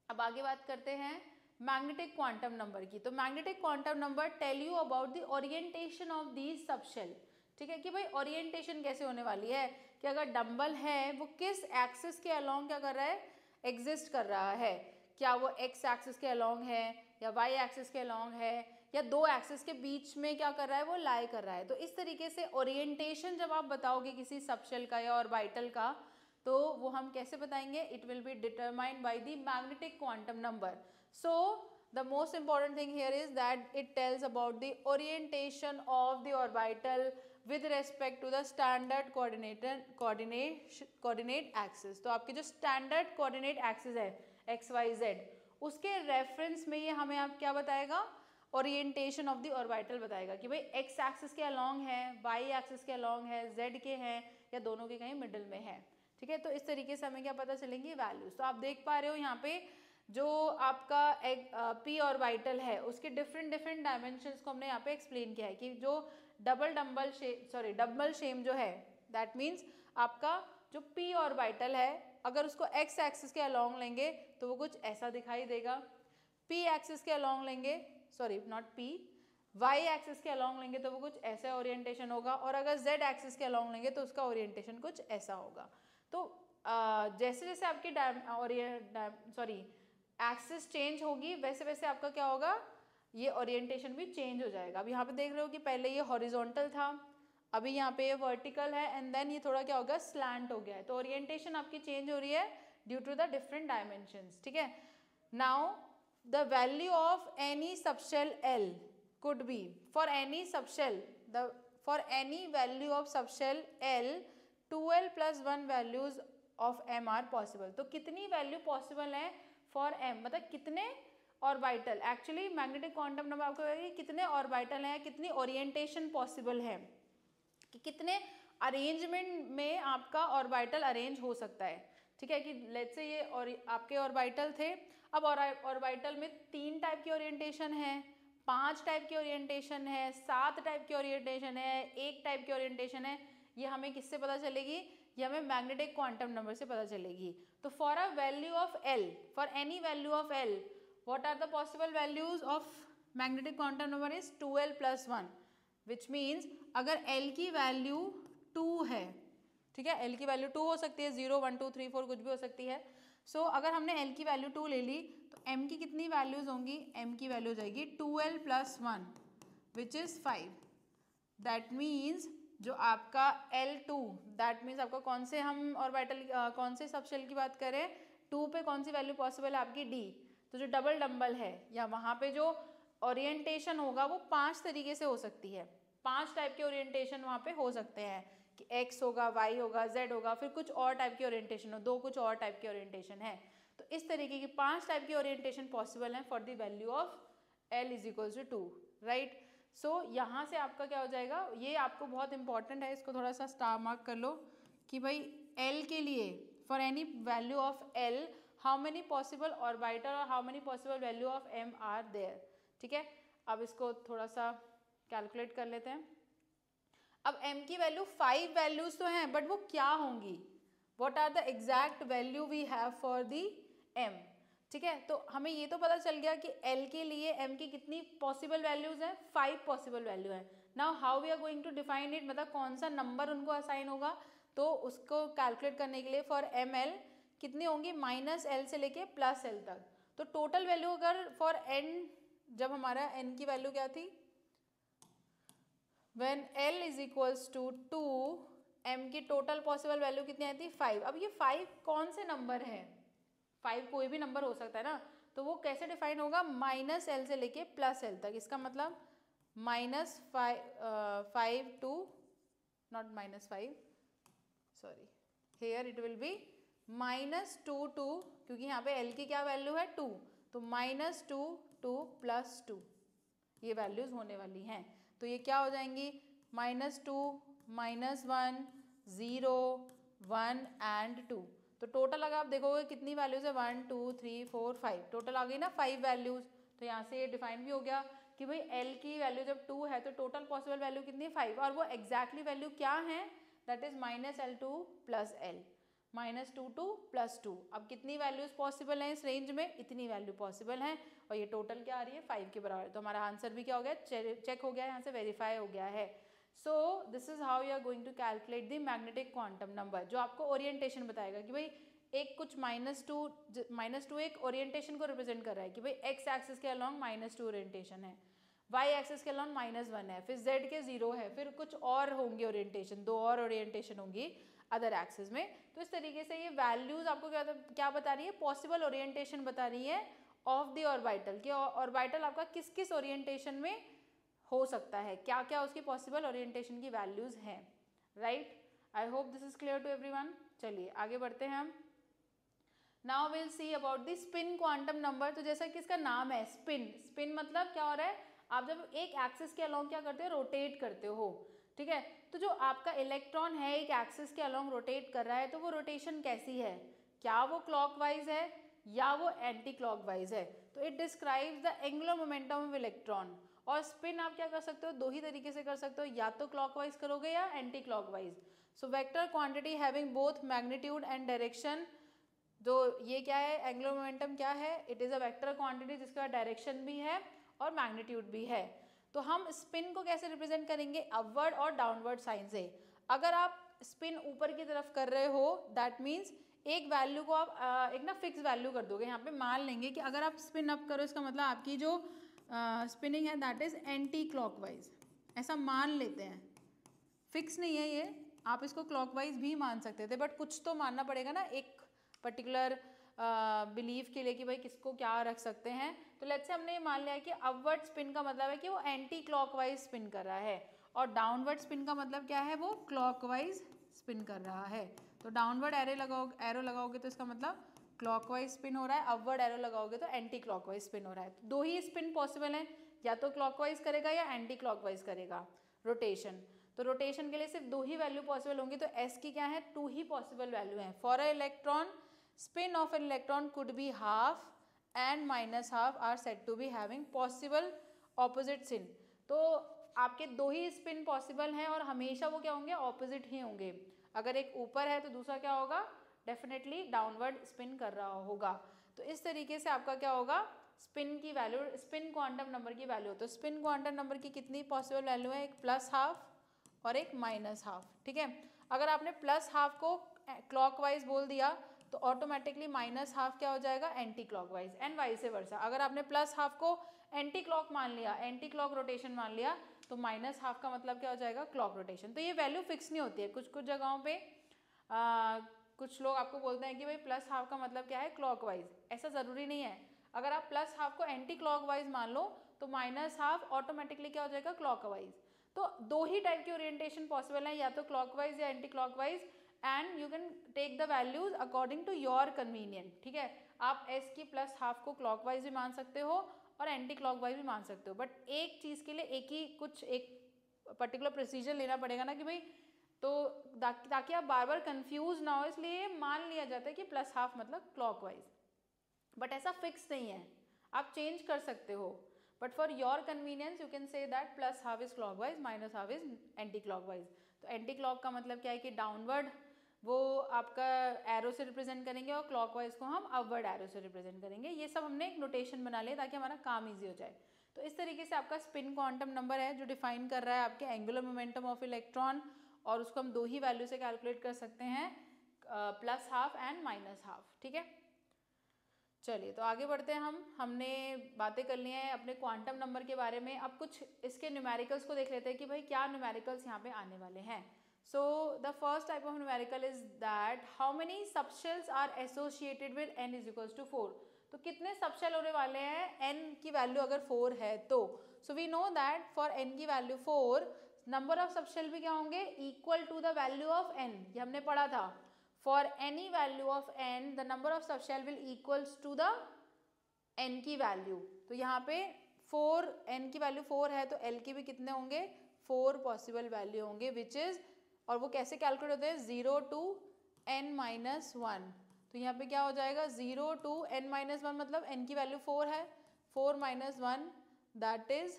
अब आगे बात करते हैं मैग्नेटिक क्वांटम नंबर की। तो magnetic quantum number tell you about the orientation of these subshell, ठीक है, कि भाई ओरिएंटेशन कैसे होने वाली है, कि अगर डंबल है वो किस एक्सिस के अलोंग क्या कर रहा है, एग्जिस्ट कर रहा है, क्या वो एक्स एक्सिस के अलोंग है या वाई एक्सिस के अलोंग है या दो एक्सिस के बीच में क्या कर रहा है, वो लाई कर रहा है। तो इस तरीके से ओरिएंटेशन जब आप बताओगे किसी सबशेल का या ऑर्बिटल का, तो वो हम कैसे बताएंगे, it will B determined by the magnetic quantum number. So the most important thing here is that it tells about the orientation of the orbital with respect to the standard coordinate axis। तो आपके जो standard coordinate axis है x y z, उसके reference में ये हमें आप क्या बताएगा, ओरिएंटेशन ऑफ द ऑर्बिटल बताएगा कि भाई x एक्सिस के अलोंग है, y एक्सिस के अलोंग है, z के हैं या दोनों के कहीं मिडिल में है, ठीक है। तो इस तरीके से हमें क्या पता चलेंगी, वैल्यूज। तो आप देख पा रहे हो यहाँ पे जो आपका एक पी ऑर्बिटल है उसके डिफरेंट डायमेंशंस को हमने यहाँ पे एक्सप्लेन किया है कि जो डबल शेप जो है, दैट मीन्स आपका जो पी ऑर्बिटल है अगर उसको एक्स एक्सिस के अलोंग लेंगे तो वो कुछ ऐसा दिखाई देगा, पी एक्सिस के अलोंग लेंगे, sorry not P, Y axis के अलोंग लेंगे तो वो कुछ ऐसा ओरिएंटेशन होगा, और अगर जेड एक्सिस के अलोंग लेंगे तो उसका ओरिएंटेशन कुछ ऐसा होगा। तो जैसे जैसे आपकी एक्सिस चेंज होगी वैसे वैसे आपका क्या होगा, ये ओरिएंटेशन भी चेंज हो जाएगा। अब यहाँ पे देख रहे हो कि पहले ये हॉरिजॉन्टल था, अभी यहाँ पे ये वर्टिकल है एंड देन ये थोड़ा क्या होगा, स्लैंट हो गया है। तो ओरिएंटेशन आपकी चेंज हो रही है due to the different dimensions, ठीक है। Now the value of any subshell L could be for any subshell, for any value of subshell L 2L plus 1 values of M are possible। तो कितनी value possible है for M, मतलब कितने orbital, actually magnetic quantum number आपको कितने orbital हैं, कितनी orientation possible है, कि कितने अरेंजमेंट में आपका ऑर्बिटल अरेंज हो सकता है, ठीक है। कि लेट्स से ये और आपके ऑर्बिटल थे, अब ऑर्बिटल में 3 टाइप की ओरिएंटेशन है, 5 टाइप की ओरिएंटेशन है, 7 टाइप की ओरिएंटेशन है, 1 टाइप की ओरिएंटेशन है, ये हमें किससे पता चलेगी, ये हमें मैग्नेटिक क्वांटम नंबर से पता चलेगी। तो for a value of L, for any value of L, what are the possible values of magnetic quantum number is 2L plus 1, which means अगर L की वैल्यू 2 है, ठीक है, L की वैल्यू 2 हो सकती है, 0 1 2 3 4 कुछ भी हो सकती है। सो अगर हमने L की वैल्यू 2 ले ली तो M की कितनी वैल्यूज होंगी, M की वैल्यू हो जाएगी 2L plus 1 which is 5। That means जो आपका L2, दैट मीन्स आपका कौन से हम ऑर्बिटल कौन से सबशेल की बात करें, 2 पे कौन सी वैल्यू पॉसिबल है आपकी D। तो जो डबल डंबल है या वहाँ पे जो ओरिएंटेशन होगा वो 5 तरीके से हो सकती है, 5 टाइप के ओरिएंटेशन वहाँ पे हो सकते हैं कि X होगा, Y होगा, Z होगा, फिर कुछ और टाइप की ओरिएंटेशन हो, 2 कुछ और टाइप की ओरिएंटेशन है। तो इस तरीके की 5 टाइप की ओरिएंटेशन पॉसिबल है for the value of L is equals to 2, right. So यहाँ से आपका क्या हो जाएगा, ये आपको बहुत इंपॉर्टेंट है, इसको थोड़ा सा स्टार मार्क कर लो कि भाई L के लिए for any value of L how many possible orbital और how many possible value of M are there, ठीक है। अब इसको थोड़ा सा कैलकुलेट कर लेते हैं। अब M की वैल्यू 5 वैल्यूज तो हैं, बट वो क्या होंगी, what are the exact value we have for the M, ठीक है। तो हमें ये तो पता चल गया कि L के लिए M की कितनी पॉसिबल वैल्यूज हैं, 5 पॉसिबल वैल्यू है। Now how we are going to define it, मतलब कौन सा नंबर उनको असाइन होगा, तो उसको कैलकुलेट करने के लिए फॉर ML कितनी होंगी, -L से लेके +L तक। तो टोटल वैल्यू अगर फॉर N, जब हमारा N की वैल्यू क्या थी, when L is equals to 2, M की टोटल पॉसिबल वैल्यू कितनी आई थी, 5। अब ये 5 कौन से नंबर है, 5 कोई भी नंबर हो सकता है ना, तो वो कैसे डिफाइन होगा, -L से लेके +L तक। इसका मतलब -5 to not -5, sorry, here it will be -2 to, क्योंकि यहाँ पे L की क्या वैल्यू है 2, तो -2 to +2 ये वैल्यूज होने वाली हैं। तो ये क्या हो जाएंगी, -2, -1, 0, 1 एंड 2। तो टोटल अगर आप देखोगे कितनी वैल्यूज है, 1 2 3 4 5, टोटल आ गई ना 5 वैल्यूज। तो यहाँ से ये डिफाइन भी हो गया कि भाई L की वैल्यू जब 2 है तो टोटल पॉसिबल वैल्यू कितनी है 5, और वो एग्जैक्टली वैल्यू क्या है, that is -L2 + L, -2 to +2। अब कितनी वैल्यूज पॉसिबल हैं इस रेंज में, इतनी वैल्यू पॉसिबल हैं, और ये टोटल क्या आ रही है 5 के बराबर। तो हमारा आंसर भी क्या हो गया, चेक हो गया, यहाँ से वेरीफाई हो गया है। So this is how you are going to calculate the magnetic quantum number, जो आपको ओरिएंटेशन बताएगा कि भाई एक कुछ -2 एक ओरिएंटेशन को रिप्रेजेंट कर रहा है कि भाई x एक्सिस के अलॉन्ग -2 ओरिएंटेशन है, y एक्सिस के अलॉन्ग -1 है, फिर z के 0 है, फिर कुछ और होंगे ओरिएंटेशन, 2 और ओरिएंटेशन होंगी अदर एक्सिस में। तो इस तरीके से ये वैल्यूज आपको क्या बता रही है, पॉसिबल ओरिएंटेशन बता रही है ऑफ द ऑर्बिटल, कि ऑर्बिटल आपका किस किस ओरिएंटेशन में हो सकता है, क्या क्या उसकी पॉसिबल ओरिएंटेशन की वैल्यूज हैं, right. I hope this is clear to everyone. चलिए आगे बढ़ते हैं हम। Now will see about the spin quantum number. तो जैसा कि इसका नाम है स्पिन, स्पिन मतलब क्या हो रहा है, आप जब एक एक्सिस के अलॉन्ग क्या करते हो, रोटेट करते हो, ठीक है। तो जो आपका इलेक्ट्रॉन है एक एक्सिस के अलॉन्ग रोटेट कर रहा है, तो वो रोटेशन कैसी है, क्या वो क्लॉकवाइज है या वो एंटी क्लॉकवाइज है। तो it describes the angular momentum of electron. और स्पिन आप क्या कर सकते हो, दो ही तरीके से कर सकते हो, या तो क्लॉकवाइज करोगे या anti clockwise. So vector quantity having both magnitude and direction, जो ये क्या है, एंगुलर मोमेंटम क्या है, it is a vector quantity जिसका डायरेक्शन भी है और मैग्नीट्यूड भी है। तो हम स्पिन को कैसे रिप्रेजेंट करेंगे, अपवर्ड और डाउनवर्ड साइन से। अगर आप स्पिन ऊपर की तरफ कर रहे हो, दैट मीन्स एक वैल्यू को आप एक ना फिक्स वैल्यू कर दोगे। यहाँ पे मान लेंगे कि अगर आप स्पिन अप करो, इसका मतलब आपकी जो स्पिनिंग है दैट इज एंटी क्लॉकवाइज, ऐसा मान लेते हैं। फिक्स नहीं है ये, आप इसको क्लॉकवाइज भी मान सकते थे, बट कुछ तो मानना पड़ेगा ना एक पर्टिकुलर बिलीफ के लिए कि भाई किसको क्या रख सकते हैं। तो लेट्स से हमने ये मान लिया कि अपवर्ड स्पिन का मतलब है कि वो एंटी क्लॉकवाइज स्पिन कर रहा है, और डाउनवर्ड स्पिन का मतलब क्या है, वो क्लॉकवाइज स्पिन कर रहा है। तो डाउनवर्ड एरो लगाओगे तो इसका मतलब क्लॉकवाइज स्पिन हो रहा है, अपवर्ड एरो लगाओगे तो एंटी क्लॉकवाइज स्पिन हो रहा है। तो दो ही स्पिन पॉसिबल हैं, या तो क्लॉकवाइज करेगा या एंटी क्लॉकवाइज करेगा रोटेशन। तो रोटेशन के लिए सिर्फ दो ही वैल्यू पॉसिबल होंगी, तो एस की क्या है, 2 ही पॉसिबल वैल्यू हैं। For a electron, spin of an electron could be half and -half are said to be having possible opposite spin। तो आपके दो ही स्पिन पॉसिबल हैं और हमेशा वो क्या होंगे, ऑपोजिट ही होंगे। अगर एक ऊपर है तो दूसरा क्या होगा, डेफिनेटली डाउनवर्ड स्पिन कर रहा होगा। तो इस तरीके से आपका क्या होगा, स्पिन की वैल्यू, स्पिन क्वांटम नंबर की वैल्यू। तो स्पिन क्वांटम नंबर की कितनी पॉसिबल वैल्यू है, एक +½ और एक -½ ठीक है। अगर आपने +½ को क्लॉकवाइज बोल दिया तो ऑटोमेटिकली -½ क्या हो जाएगा, anti clockwise, and vice versa. अगर आपने +½ को एंटी क्लॉक मान लिया, एंटी क्लॉक रोटेशन मान लिया, तो -½ का मतलब क्या हो जाएगा, क्लॉक रोटेशन। तो ये वैल्यू फिक्स नहीं होती है, कुछ कुछ जगहों पे कुछ लोग आपको बोलते हैं कि भाई +½ का मतलब क्या है, क्लॉकवाइज। ऐसा ज़रूरी नहीं है। अगर आप +½ को एंटी क्लॉकवाइज मान लो तो -½ ऑटोमेटिकली क्या हो जाएगा, क्लॉकवाइज। तो दो ही टाइप की ओरिएंटेशन पॉसिबल है, या तो क्लॉकवाइज या anti clockwise, and you can take the values according to your convenient, ठीक है। आप एस की +½ को क्लॉकवाइज भी मान सकते हो और एंटी क्लॉकवाइज भी मान सकते हो, बट एक चीज़ के लिए एक पर्टिकुलर प्रोसीजर लेना पड़ेगा ना कि भाई, तो ताकि आप बार बार कंफ्यूज ना हो, इसलिए मान लिया जाता है कि +½ मतलब क्लॉकवाइज, बट ऐसा फिक्स नहीं है, आप चेंज कर सकते हो। But for your convenience you can say that +½ is clockwise, -½ is anti clockwise. तो एंटी क्लॉक का मतलब क्या है कि डाउनवर्ड वो आपका एरो से रिप्रेजेंट करेंगे और क्लॉकवाइज को हम अपवर्ड एरो से रिप्रेजेंट करेंगे। ये सब हमने एक नोटेशन बना लिया ताकि हमारा काम इजी हो जाए। तो इस तरीके से आपका स्पिन क्वांटम नंबर है जो डिफाइन कर रहा है आपके एंगुलर मोमेंटम ऑफ इलेक्ट्रॉन, और उसको हम दो ही वैल्यू से कैलकुलेट कर सकते हैं, +½ एंड -½ ठीक है। चलिए तो आगे बढ़ते हैं हमने बातें कर ली हैं अपने क्वांटम नंबर के बारे में। अब कुछ इसके न्यूमेरिकल्स को देख लेते हैं कि भाई क्या न्यूमेरिकल्स यहाँ पे आने वाले हैं। So the first type of numerical is that how many subshells are associated with n is equals to 4. तो कितने सबशेल होने वाले हैं n की वैल्यू अगर 4 है तो. So we know that for n की वैल्यू 4 नंबर ऑफ सबशेल भी क्या होंगे equal to the value of n. ये हमने पढ़ा था. For any value of n the number of subshell will equals to the n की वैल्यू. तो यहाँ पे 4 n की वैल्यू 4 है तो l की भी कितने होंगे 4 पॉसिबल वैल्यू होंगे विच इज. और वो कैसे कैलकुलेट होते हैं 0 to n minus 1. तो यहाँ पे क्या हो जाएगा 0 to n minus 1 मतलब n की वैल्यू 4 है 4 minus 1 दैट इज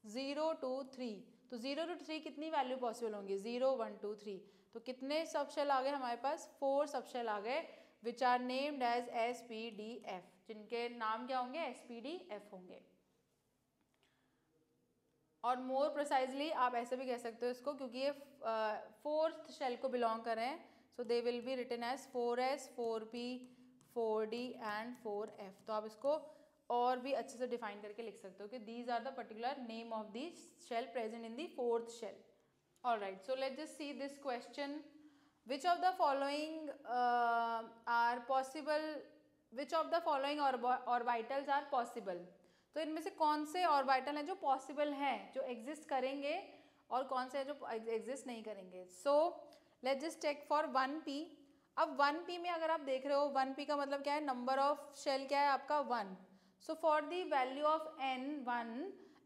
0 to 3. तो 0 to 3 कितनी वैल्यू पॉसिबल होंगी 0 1 2 3. तो कितने सबशेल आ गए हमारे पास 4 सबशेल आ गए which are named as SPDF जिनके नाम क्या होंगे SPDF होंगे. और मोर प्रिसाइजली आप ऐसे भी कह सकते हो इसको क्योंकि ये फोर्थ शेल को बिलोंग कर रहे हैं. So they will be written as 4S 4P 4D and 4F. तो आप इसको और भी अच्छे से डिफाइन करके लिख सकते हो कि these are the particular name of the shell present in the fourth shell. Alright, so let's just see this question. Which of the following are possible which of the following orbitals are possible. तो इनमें से कौन से orbital हैं जो possible हैं जो exist करेंगे और कौन से हैं जो एग्जिस्ट नहीं करेंगे. So let's just check for 1p. अब 1p में अगर आप देख रहे हो 1p का मतलब क्या है नंबर ऑफ शेल क्या है आपका 1. So for the value of n 1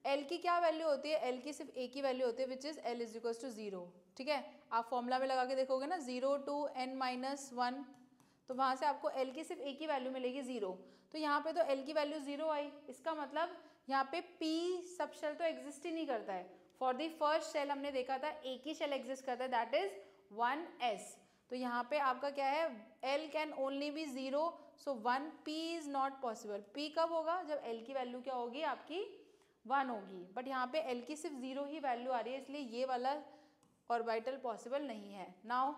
l की क्या वैल्यू होती है l की सिर्फ a की वैल्यू होती है which is l is equals to 0. ठीक है, आप फॉर्मूला में लगा के देखोगे ना 0 to n minus 1 तो वहाँ से आपको l की सिर्फ a की वैल्यू मिलेगी 0. तो यहाँ पे तो l की वैल्यू 0 आई. इसका मतलब यहाँ पे p सब शेल तो एग्जिस्ट ही नहीं करता है. फॉर द फर्स्ट शेल हमने देखा था एक ही शेल एग्जिस्ट करता है दैट इज 1s. तो यहाँ पे आपका क्या है l can only be 0. So 1p is not possible. p कब होगा जब l की वैल्यू क्या होगी आपकी 1 होगी. बट यहाँ पे l की सिर्फ 0 ही वैल्यू आ रही है इसलिए ये वाला ऑर्बिटल पॉसिबल नहीं है. नाउ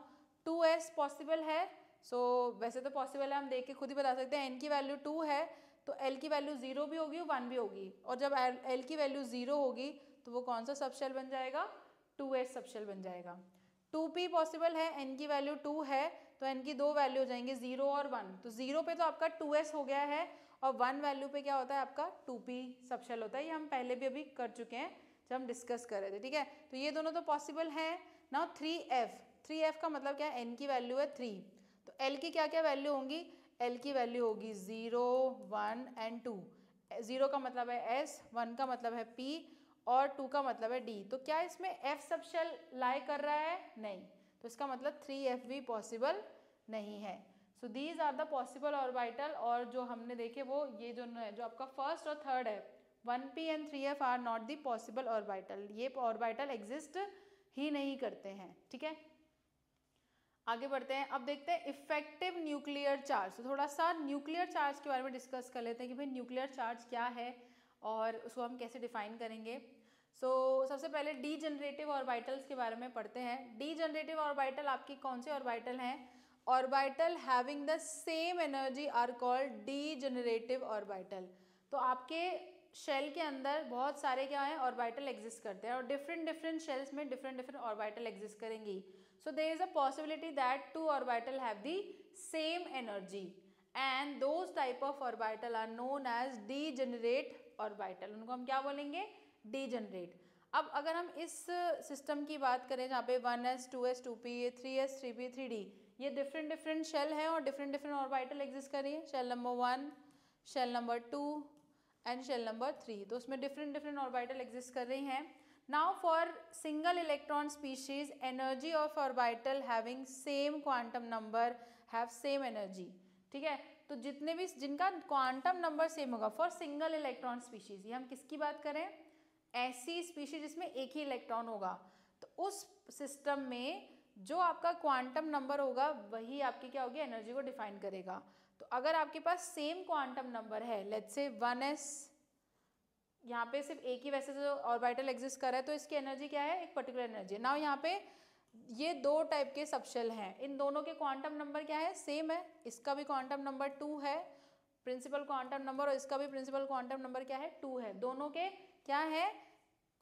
2s पॉसिबल है. सो वैसे तो पॉसिबल है हम देख के खुद ही बता सकते हैं n की वैल्यू 2 है तो l की वैल्यू 0 भी होगी 1 भी होगी. और जब l की वैल्यू 0 होगी तो वो कौन सा सबशेल बन जाएगा 2s सबशेल बन जाएगा. 2p पॉसिबल है n की वैल्यू 2 है तो n की दो वैल्यू हो जाएंगे 0 और 1. तो 0 पे तो आपका 2s हो गया है और 1 वैल्यू पे क्या होता है आपका 2p सबशेल होता है. ये हम पहले भी अभी कर चुके हैं जब हम डिस्कस कर रहे थे. ठीक है, तो ये दोनों तो पॉसिबल हैं. नाउ 3f का मतलब क्या है n की वैल्यू है 3. तो l की क्या क्या वैल्यू होंगी l की वैल्यू होगी 0 1 एंड 2. 0 का मतलब है s 1 का मतलब है p और 2 का मतलब है d. तो क्या इसमें f सबशेल लाई कर रहा है नहीं. तो इसका मतलब 3f भी पॉसिबल नहीं है. So these are the possible orbital. और जो हमने देखे वो ये जो आपका फर्स्ट और थर्ड है 1p and 3f are not the possible orbital. ये ऑर्बिटल एग्जिस्ट ही नहीं करते हैं. ठीक है, आगे बढ़ते हैं. अब देखते हैं इफेक्टिव न्यूक्लियर चार्ज. तो थोड़ा सा न्यूक्लियर चार्ज के बारे में डिस्कस कर लेते हैं कि भाई न्यूक्लियर चार्ज क्या है और उसको हम कैसे डिफाइन करेंगे. सबसे पहले डीजनरेटिव ऑर्बिटल्स के बारे में पढ़ते हैं. डीजनरेटिव ऑर्बिटल आपकी कौन से ऑर्बिटल हैं. Orbital having the same energy are called degenerative orbital. तो आपके शेल के अंदर बहुत सारे क्या है ऑर्बिटल एग्जिस्ट करते हैं और डिफरेंट शेल्स में डिफरेंट ऑर्बिटल एग्जिस्ट करेंगी. So there is a possibility that two orbital have the same energy and those type of orbital are known as degenerate orbital. उनको हम क्या बोलेंगे degenerate. अब अगर हम इस सिस्टम की बात करें जहाँ पे 1s 2s 2p 3s 3p 3d ये डिफरेंट शेल हैं और डिफरेंट ऑर्बिटल एग्जिस्ट कर रही है. Shell number 1 shell number 2 and shell number 3. तो उसमें डिफरेंट ऑर्बिटल एग्जिस्ट कर रही हैं. Now for single electron species energy of orbital having same quantum number have same energy. ठीक है, तो जितने भी जिनका क्वांटम नंबर सेम होगा फॉर सिंगल इलेक्ट्रॉन स्पीशीज. ये हम किसकी बात करें ऐसी स्पीशीज जिसमें एक ही इलेक्ट्रॉन होगा. तो उस सिस्टम में जो आपका क्वांटम नंबर होगा वही आपकी क्या होगी एनर्जी को डिफाइन करेगा. तो अगर आपके पास सेम क्वांटम नंबर है लेट्स से 1s यहाँ पे सिर्फ एक ही वैसे जो ऑर्बिटल एग्जिस्ट कर रहा है तो इसकी एनर्जी क्या है एक पर्टिकुलर एनर्जी. नाउ यहाँ पे ये दो टाइप के सबशेल हैं. इन दोनों के क्वांटम नंबर क्या है सेम है. इसका भी क्वांटम नंबर 2 है प्रिंसिपल क्वांटम नंबर और इसका भी प्रिंसिपल क्वांटम नंबर क्या है 2 है. दोनों के क्या है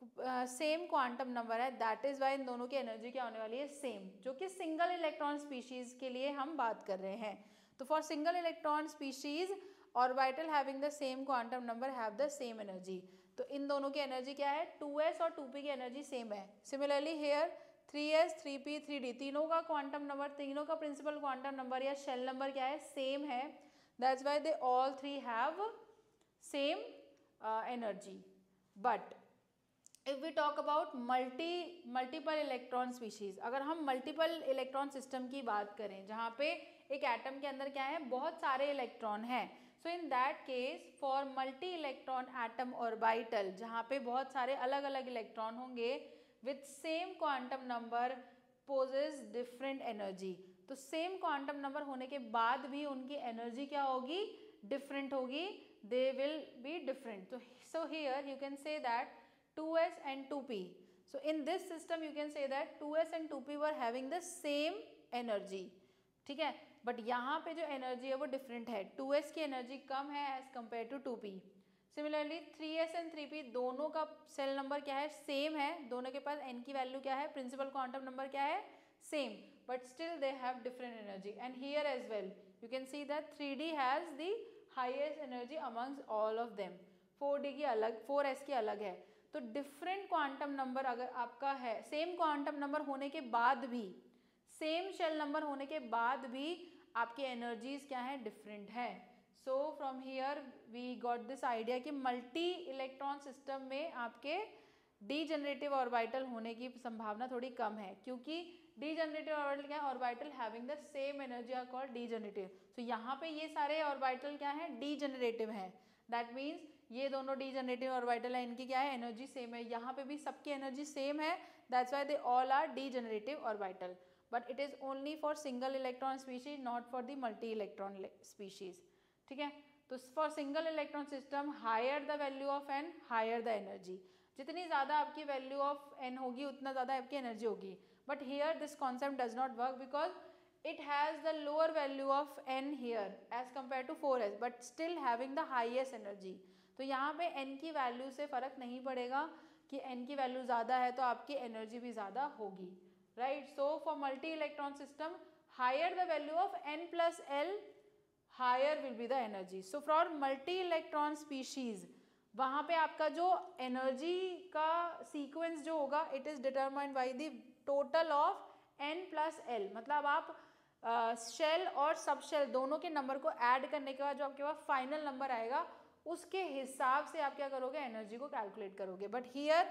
सेम क्वांटम नंबर है, दैट इज वाई इन दोनों की एनर्जी क्या होने वाली है, सेम, जो कि सिंगल इलेक्ट्रॉन स्पीशीज के लिए हम बात कर रहे हैं। तो for single electron species orbital having the same quantum number have the same energy. तो इन दोनों की एनर्जी क्या है, 2s और 2p की एनर्जी सेम है। Similarly here 3s 3p 3d तीनों का क्वांटम नंबर, तीनों का प्रिंसिपल क्वांटम नंबर या शेल नंबर क्या है, सेम है। That's why they all three have same energy. But if we talk about multiple electron species, अगर हम मल्टीपल इलेक्ट्रॉन सिस्टम की बात करें जहाँ पे एक एटम के अंदर क्या है, बहुत सारे इलेक्ट्रॉन हैं, so in that case for multi electron atom orbital, जहाँ पे बहुत सारे अलग अलग इलेक्ट्रॉन होंगे with same quantum number possess different energy. तो सेम क्वांटम नंबर होने के बाद भी उनकी एनर्जी क्या होगी, डिफरेंट होगी, दे will be different. So here you can say that 2s and 2p. So in this system you can say that 2s and 2p were having the same energy, ठीक है, बट यहाँ पे जो energy है वो different है, 2s की energy कम है as compare to 2p। Similarly 3s and 3p दोनों का सेल नंबर क्या है, सेम है, दोनों के पास n की वैल्यू क्या है, प्रिंसिपल क्वांटम नंबर क्या है, same, but still they have different energy. And here as well you can see that 3d has the highest energy amongst all of them, 4d की अलग, 4s की अलग है। तो डिफरेंट क्वांटम नंबर अगर आपका है, सेम क्वांटम नंबर होने के बाद भी, सेम शेल नंबर होने के बाद भी आपकी एनर्जीज क्या है, डिफरेंट है। So from here we got this idea कि मल्टी इलेक्ट्रॉन सिस्टम में आपके डीजेनरेटिव ऑर्बिटल होने की संभावना थोड़ी कम है, क्योंकि डीजेनरेटिव ऑर्बिटल क्या है, orbital having the same energy are called degenerative. So यहाँ पे ये सारे ऑर्बिटल क्या है, डीजेनरेटिव हैं, दैट मीन्स ये दोनों डीजेनरेटिव ऑर्बिटल है, इनकी क्या है, एनर्जी सेम है, यहाँ पे भी सबकी एनर्जी सेम है, that's why they all are degenerative orbital, but it is only for single electron species, not for the multi electron species, ठीक है। तो for single electron system higher the value of N higher the energy, जितनी ज़्यादा आपकी value of N होगी उतना ज़्यादा आपकी एनर्जी होगी, but here this concept does not work because it has the lower value of n here as compared to 4s but still having the highest energy। तो यहाँ पे n की value से फ़र्क नहीं पड़ेगा कि n की वैल्यू ज़्यादा है तो आपकी एनर्जी भी ज़्यादा होगी, right. So for multi electron system higher the value of n plus l higher will be the energy. So for multi electron species वहाँ पे आपका जो एनर्जी का सीक्वेंस जो होगा it is determined by the total of n plus l, मतलब आप shell और सब शेल दोनों के नंबर को ऐड करने के बाद जो आपके पास फाइनल नंबर आएगा उसके हिसाब से आप क्या करोगे, एनर्जी को कैलकुलेट करोगे। बट हियर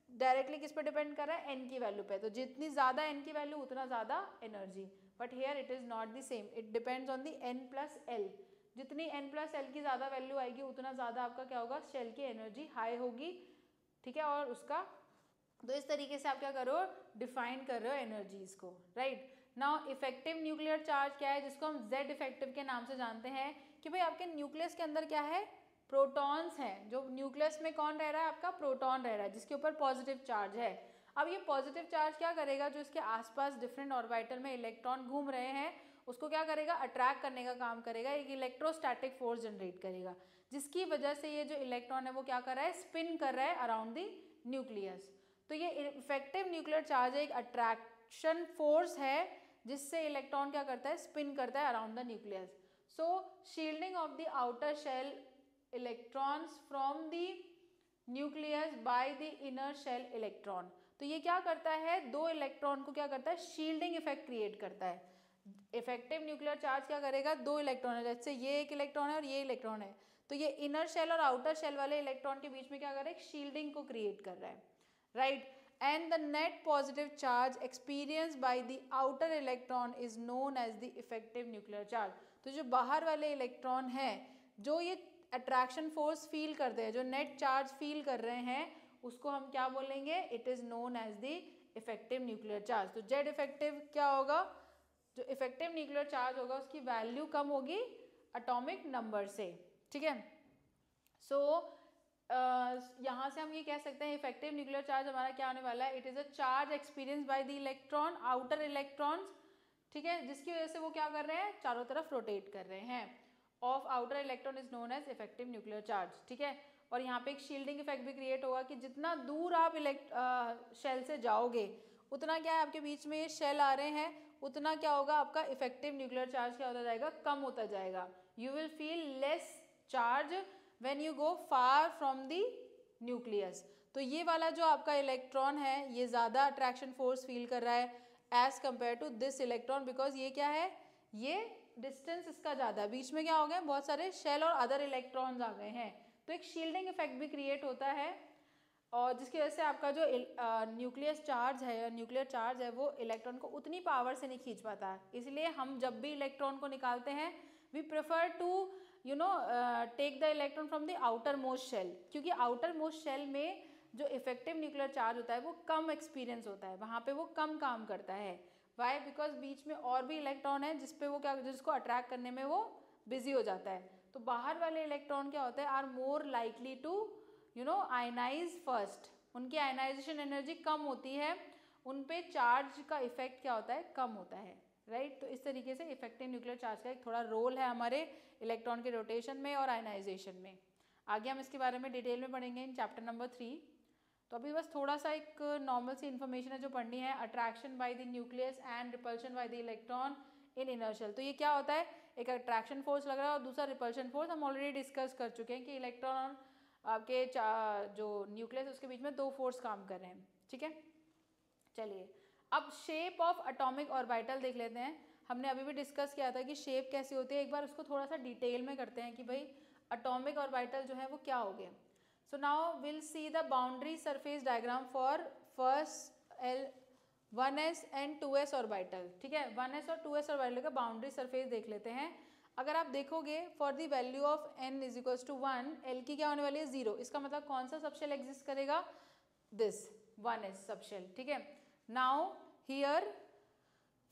डायरेक्टली किस पे डिपेंड कर रहा है, एन की वैल्यू पे, तो जितनी ज़्यादा एन की वैल्यू उतना ज़्यादा energy, but here it is not the same, it depends on the N plus L, जितनी एन प्लस एल की ज़्यादा वैल्यू आएगी उतना ज़्यादा आपका क्या होगा, शेल की एनर्जी हाई होगी, ठीक है। और उसका तो इस तरीके से आप क्या करो, डिफाइन कर रहे हो एनर्जीज को, right. Now effective nuclear charge क्या है, जिसको हम जेड इफेक्टिव के नाम से जानते हैं, कि भाई आपके न्यूक्लियस के अंदर क्या है, प्रोटॉन्स हैं, जो न्यूक्लियस में कौन रह रहा है, आपका प्रोटॉन रह रहा है, जिसके ऊपर पॉजिटिव चार्ज है। अब ये पॉजिटिव चार्ज क्या करेगा, जो इसके आसपास डिफरेंट ऑर्बिटल में इलेक्ट्रॉन घूम रहे हैं उसको क्या करेगा, अट्रैक्ट करने का काम करेगा, एक इलेक्ट्रोस्टैटिक फोर्स जनरेट करेगा, जिसकी वजह से ये जो इलेक्ट्रॉन है वो क्या कर रहा है, स्पिन कर रहा है अराउंड द न्यूक्लियस। तो ये इफेक्टिव न्यूक्लियर चार्ज एक अट्रैक्शन फोर्स है जिससे इलेक्ट्रॉन क्या करता है, स्पिन करता है around the nucleus. So shielding of the outer shell electrons from the nucleus by the inner shell electron. तो ये क्या करता है, दो इलेक्ट्रॉन को क्या करता है, शील्डिंग इफेक्ट क्रिएट करता है। इफेक्टिव न्यूक्लियर चार्ज क्या करेगा, दो इलेक्ट्रॉन है, जैसे ये एक इलेक्ट्रॉन है और ये इलेक्ट्रॉन है, तो ये इनर शेल और आउटर शेल वाले इलेक्ट्रॉन के बीच में क्या कर रहा है, शील्डिंग को क्रिएट कर रहा है, right. And the net positive charge experienced by the outer electron is known as the effective nuclear charge। तो जो बाहर वाले इलेक्ट्रॉन हैं जो ये अट्रैक्शन फोर्स फील करते हैं, जो नेट चार्ज फील कर रहे हैं, उसको हम क्या बोलेंगे, it is known as the effective nuclear charge. तो जेड इफेक्टिव क्या होगा, जो इफेक्टिव न्यूक्लियर चार्ज होगा उसकी वैल्यू कम होगी एटॉमिक नंबर से, ठीक है। सो यहाँ से हम ये कह सकते हैं इफेक्टिव न्यूक्लियर चार्ज हमारा क्या होने वाला है, it is a charge experience by the electron outer electrons, ठीक है, जिसकी वजह से वो क्या कर रहे हैं, चारों तरफ रोटेट कर रहे हैं, of outer electron is known as effective nuclear charge, ठीक है। और यहाँ पे एक शील्डिंग इफेक्ट भी क्रिएट होगा कि जितना दूर आप शेल से जाओगे उतना क्या है आपके बीच में ये शेल आ रहे हैं, उतना क्या होगा आपका इफेक्टिव न्यूक्लियर चार्ज क्या होता जाएगा, कम होता जाएगा. You will feel less charge when you go far from the nucleus. तो ये वाला जो आपका इलेक्ट्रॉन है ये ज़्यादा अट्रैक्शन फोर्स फील कर रहा है as compare to this electron, because ये क्या है, ये डिस्टेंस इसका ज़्यादा है. बीच में क्या हो गए, बहुत सारे शेल और अदर इलेक्ट्रॉन्स आ गए हैं, तो एक शील्डिंग इफेक्ट भी क्रिएट होता है और जिसकी वजह से आपका जो न्यूक्लियस चार्ज है या न्यूक्लियर चार्ज है वो इलेक्ट्रॉन को उतनी पावर से नहीं खींच पाता. इसलिए हम जब भी इलेक्ट्रॉन को निकालते हैं we prefer to take the electron from the outer most shell, क्योंकि आउटर मोस्ट शेल में जो इफेक्टिव न्यूक्लियर चार्ज होता है वो कम एक्सपीरियंस होता है, वहाँ पे वो कम काम करता है. वाई, बिकॉज बीच में और भी इलेक्ट्रॉन है जिसपे वो क्या, जिसको अट्रैक्ट करने में वो बिजी हो जाता है. तो बाहर वाले इलेक्ट्रॉन क्या होता है, are more likely to ionize first, उनकी आयनाइजेशन एनर्जी कम होती है, उन पे चार्ज का इफेक्ट क्या होता है, कम होता है. राइट, तो इस तरीके से इफेक्टिव न्यूक्लियर चार्ज का एक थोड़ा रोल है हमारे इलेक्ट्रॉन के रोटेशन में और आयनाइजेशन में. आगे हम इसके बारे में डिटेल में पढ़ेंगे इन चैप्टर नंबर 3. तो अभी बस थोड़ा सा एक नॉर्मल सी इन्फॉर्मेशन है जो पढ़नी है, attraction by the nucleus and repulsion by the electron in inertial. तो ये क्या होता है, एक अट्रैक्शन फोर्स लग रहा है और दूसरा रिपल्शन फोर्स. हम ऑलरेडी डिस्कस कर चुके हैं कि इलेक्ट्रॉन आपके जो न्यूक्लियस उसके बीच में दो फोर्स काम कर रहे हैं. ठीक है, चलिए अब शेप ऑफ एटॉमिक ऑर्बिटल देख लेते हैं. हमने अभी भी डिस्कस किया था कि शेप कैसी होती है, एक बार उसको थोड़ा सा डिटेल में करते हैं कि भाई एटॉमिक ऑर्बिटल जो है वो क्या हो गए. So now we'll see the boundary surface diagram for first 1s and 2s orbital. ठीक है, 1s और 2s ऑर्बिटल का बाउंड्री सरफेस देख लेते हैं. अगर आप देखोगे for the value of n is equals to 1, l की क्या होने वाली है 0. इसका मतलब कौन सा सबशेल एग्जिस्ट करेगा, दिस 1s सबशेल. ठीक है, नाउ हियर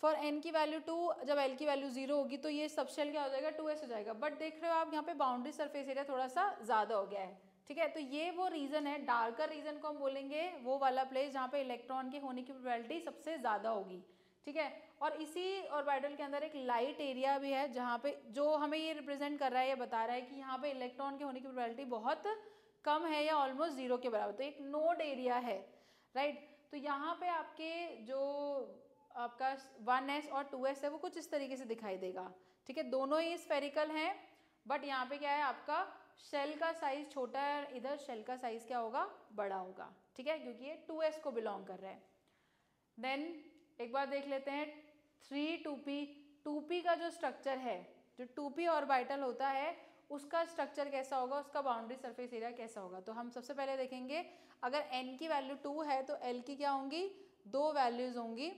फॉर n की वैल्यू 2, जब l की वैल्यू 0 होगी तो ये सबशेल क्या हो जाएगा, 2s हो जाएगा. बट देख रहे हो आप यहाँ पे बाउंड्री सरफेस एरिया थोड़ा सा ज़्यादा हो गया है. ठीक है, तो ये वो रीजन है, डार्कर रीजन को हम बोलेंगे वो वाला प्लेस जहाँ पे इलेक्ट्रॉन के होने की प्रोबेबिलिटी सबसे ज़्यादा होगी. ठीक है, और इसी ऑर्बिटल के अंदर एक लाइट एरिया भी है जहाँ पे जो हमें ये रिप्रेजेंट कर रहा है, ये बता रहा है कि यहाँ पे इलेक्ट्रॉन के होने की प्रोबेबिलिटी बहुत कम है या ऑलमोस्ट 0 के बराबर. तो एक नोड एरिया है. राइट, तो यहाँ पे आपके जो आपका 1s और 2s है वो कुछ इस तरीके से दिखाई देगा. ठीक है, दोनों ही स्फेरिकल हैं, बट यहाँ पे क्या है आपका शेल का साइज छोटा है, इधर शेल का साइज क्या होगा, बड़ा होगा. ठीक है, क्योंकि ये 2s को बिलोंग कर रहा है. देन एक बार देख लेते हैं 3 2p का जो स्ट्रक्चर है, जो 2p ऑर्बिटल होता है उसका स्ट्रक्चर कैसा होगा, उसका बाउंड्री सरफेस एरिया कैसा होगा. तो हम सबसे पहले देखेंगे अगर n की वैल्यू 2 है तो l की क्या होंगी, दो वैल्यूज होंगी